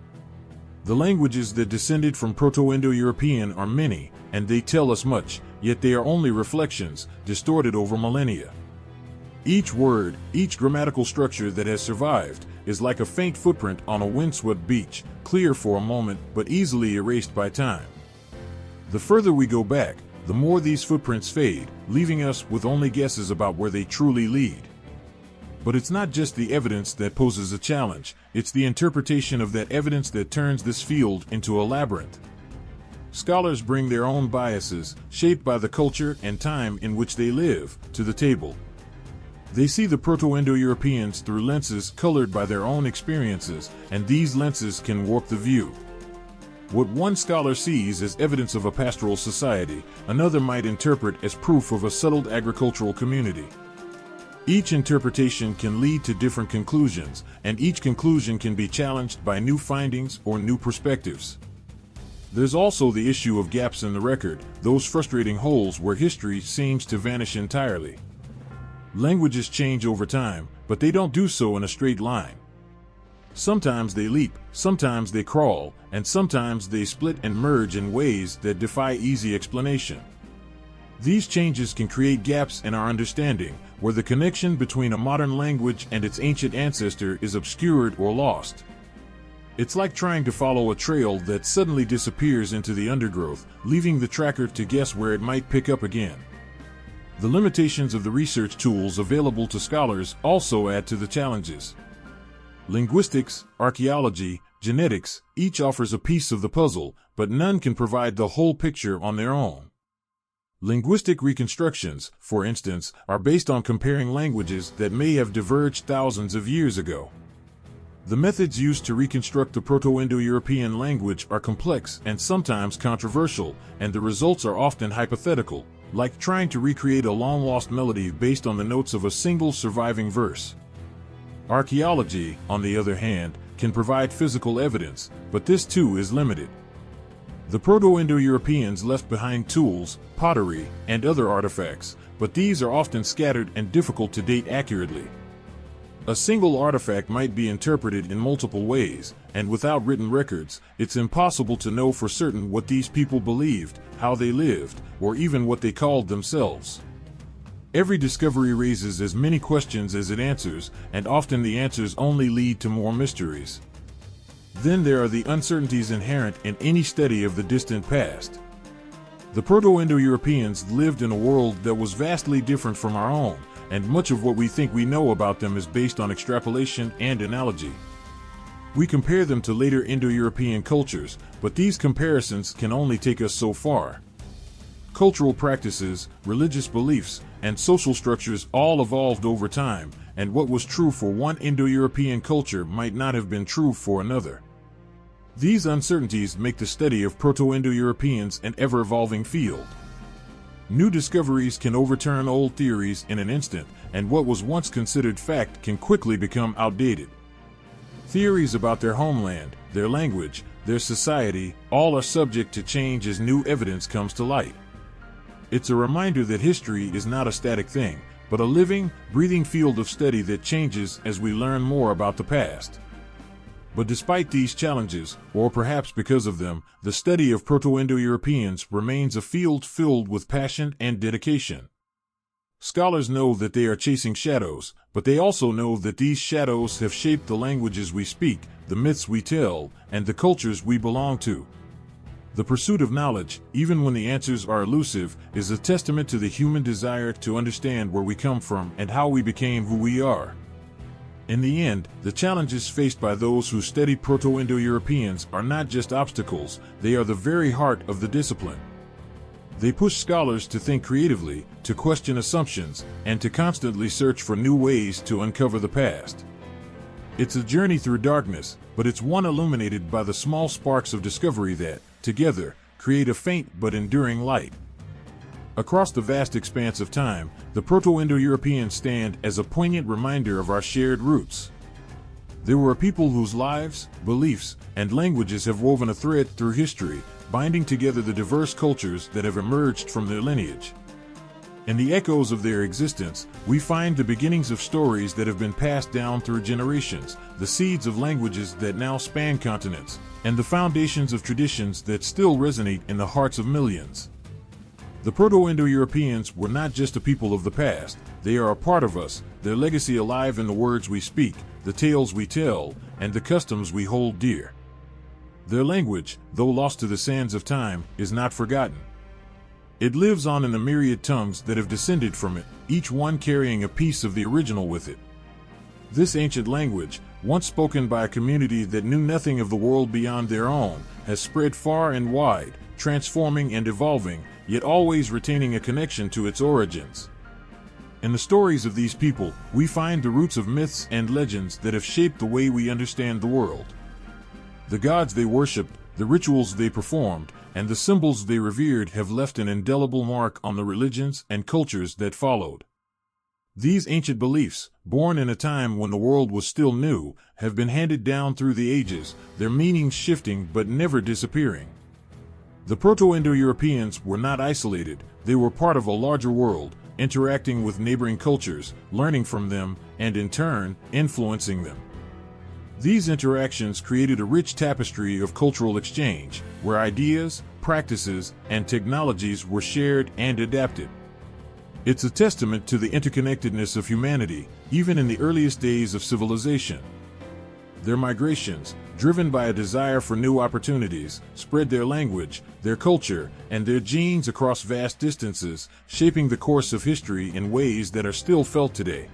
The languages that descended from Proto-Indo-European are many, and they tell us much, yet they are only reflections, distorted over millennia. Each word, each grammatical structure that has survived, is like a faint footprint on a windswept beach, clear for a moment but easily erased by time. The further we go back, the more these footprints fade, leaving us with only guesses about where they truly lead. But it's not just the evidence that poses a challenge, it's the interpretation of that evidence that turns this field into a labyrinth. Scholars bring their own biases, shaped by the culture and time in which they live, to the table. They see the Proto-Indo-Europeans through lenses colored by their own experiences, and these lenses can warp the view. What one scholar sees as evidence of a pastoral society, another might interpret as proof of a settled agricultural community. Each interpretation can lead to different conclusions, and each conclusion can be challenged by new findings or new perspectives. There's also the issue of gaps in the record, those frustrating holes where history seems to vanish entirely. Languages change over time, but they don't do so in a straight line. Sometimes they leap, sometimes they crawl, and sometimes they split and merge in ways that defy easy explanation. These changes can create gaps in our understanding, where the connection between a modern language and its ancient ancestor is obscured or lost. It's like trying to follow a trail that suddenly disappears into the undergrowth, leaving the tracker to guess where it might pick up again. The limitations of the research tools available to scholars also add to the challenges. Linguistics, archaeology, genetics, each offers a piece of the puzzle, but none can provide the whole picture on their own. Linguistic reconstructions, for instance, are based on comparing languages that may have diverged thousands of years ago. The methods used to reconstruct the Proto-Indo-European language are complex and sometimes controversial, and the results are often hypothetical, like trying to recreate a long-lost melody based on the notes of a single surviving verse. Archaeology, on the other hand, can provide physical evidence, but this too is limited. The Proto-Indo-Europeans left behind tools, pottery, and other artifacts, but these are often scattered and difficult to date accurately. A single artifact might be interpreted in multiple ways, and without written records, it's impossible to know for certain what these people believed, how they lived, or even what they called themselves. Every discovery raises as many questions as it answers, and often the answers only lead to more mysteries. Then there are the uncertainties inherent in any study of the distant past. The Proto-Indo-Europeans lived in a world that was vastly different from our own, and much of what we think we know about them is based on extrapolation and analogy. We compare them to later Indo-European cultures, but these comparisons can only take us so far. Cultural practices, religious beliefs, and social structures all evolved over time, and what was true for one Indo-European culture might not have been true for another. These uncertainties make the study of Proto-Indo-Europeans an ever-evolving field. New discoveries can overturn old theories in an instant, and what was once considered fact can quickly become outdated. Theories about their homeland, their language, their society, all are subject to change as new evidence comes to light. It's a reminder that history is not a static thing, but a living, breathing field of study that changes as we learn more about the past. But despite these challenges, or perhaps because of them, the study of Proto-Indo-Europeans remains a field filled with passion and dedication. Scholars know that they are chasing shadows, but they also know that these shadows have shaped the languages we speak, the myths we tell, and the cultures we belong to. The pursuit of knowledge, even when the answers are elusive, is a testament to the human desire to understand where we come from and how we became who we are. In the end, the challenges faced by those who study Proto-Indo-Europeans are not just obstacles, they are the very heart of the discipline. They push scholars to think creatively, to question assumptions, and to constantly search for new ways to uncover the past. It's a journey through darkness, but it's one illuminated by the small sparks of discovery that, together, create a faint but enduring light. Across the vast expanse of time, the Proto-Indo-Europeans stand as a poignant reminder of our shared roots. They were a people whose lives, beliefs, and languages have woven a thread through history, binding together the diverse cultures that have emerged from their lineage. In the echoes of their existence, we find the beginnings of stories that have been passed down through generations, the seeds of languages that now span continents, and the foundations of traditions that still resonate in the hearts of millions. The Proto-Indo-Europeans were not just a people of the past, they are a part of us, their legacy alive in the words we speak, the tales we tell, and the customs we hold dear. Their language, though lost to the sands of time, is not forgotten. It lives on in the myriad tongues that have descended from it, each one carrying a piece of the original with it. This ancient language, once spoken by a community that knew nothing of the world beyond their own, has spread far and wide, transforming and evolving, yet always retaining a connection to its origins. In the stories of these people, we find the roots of myths and legends that have shaped the way we understand the world. The gods they worshipped, the rituals they performed, and the symbols they revered have left an indelible mark on the religions and cultures that followed. These ancient beliefs, born in a time when the world was still new, have been handed down through the ages, their meanings shifting but never disappearing. The Proto-Indo-Europeans were not isolated, they were part of a larger world, interacting with neighboring cultures, learning from them, and in turn, influencing them. These interactions created a rich tapestry of cultural exchange, where ideas, practices, and technologies were shared and adapted. It's a testament to the interconnectedness of humanity, even in the earliest days of civilization. Their migrations, driven by a desire for new opportunities, spread their language, their culture, and their genes across vast distances, shaping the course of history in ways that are still felt today.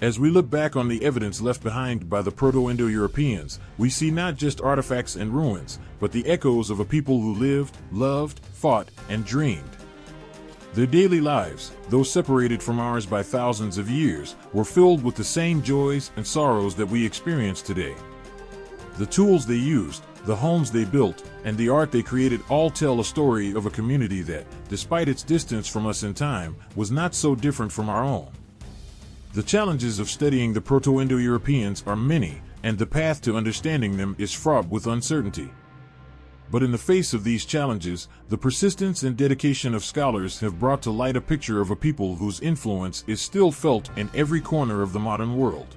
As we look back on the evidence left behind by the Proto-Indo-Europeans, we see not just artifacts and ruins, but the echoes of a people who lived, loved, fought, and dreamed. Their daily lives, though separated from ours by thousands of years, were filled with the same joys and sorrows that we experience today. The tools they used, the homes they built, and the art they created all tell a story of a community that, despite its distance from us in time, was not so different from our own. The challenges of studying the Proto-Indo-Europeans are many, and the path to understanding them is fraught with uncertainty. But in the face of these challenges, the persistence and dedication of scholars have brought to light a picture of a people whose influence is still felt in every corner of the modern world.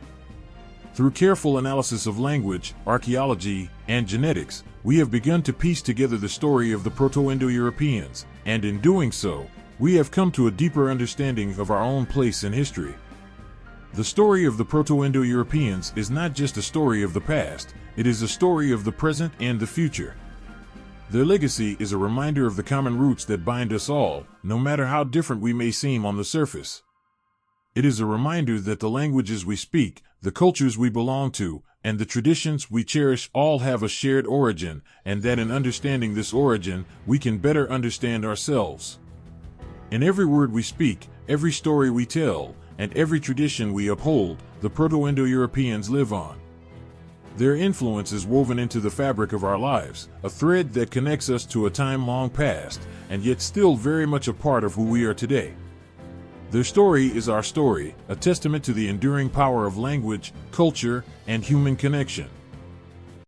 Through careful analysis of language, archaeology, and genetics, we have begun to piece together the story of the Proto-Indo-Europeans, and in doing so, we have come to a deeper understanding of our own place in history. The story of the Proto-Indo-Europeans is not just a story of the past, it is a story of the present and the future. Their legacy is a reminder of the common roots that bind us all, no matter how different we may seem on the surface. It is a reminder that the languages we speak, the cultures we belong to, and the traditions we cherish all have a shared origin, and that in understanding this origin, we can better understand ourselves. In every word we speak, every story we tell, and every tradition we uphold, the Proto-Indo-Europeans live on. Their influence is woven into the fabric of our lives, a thread that connects us to a time long past, and yet still very much a part of who we are today. Their story is our story, a testament to the enduring power of language, culture, and human connection.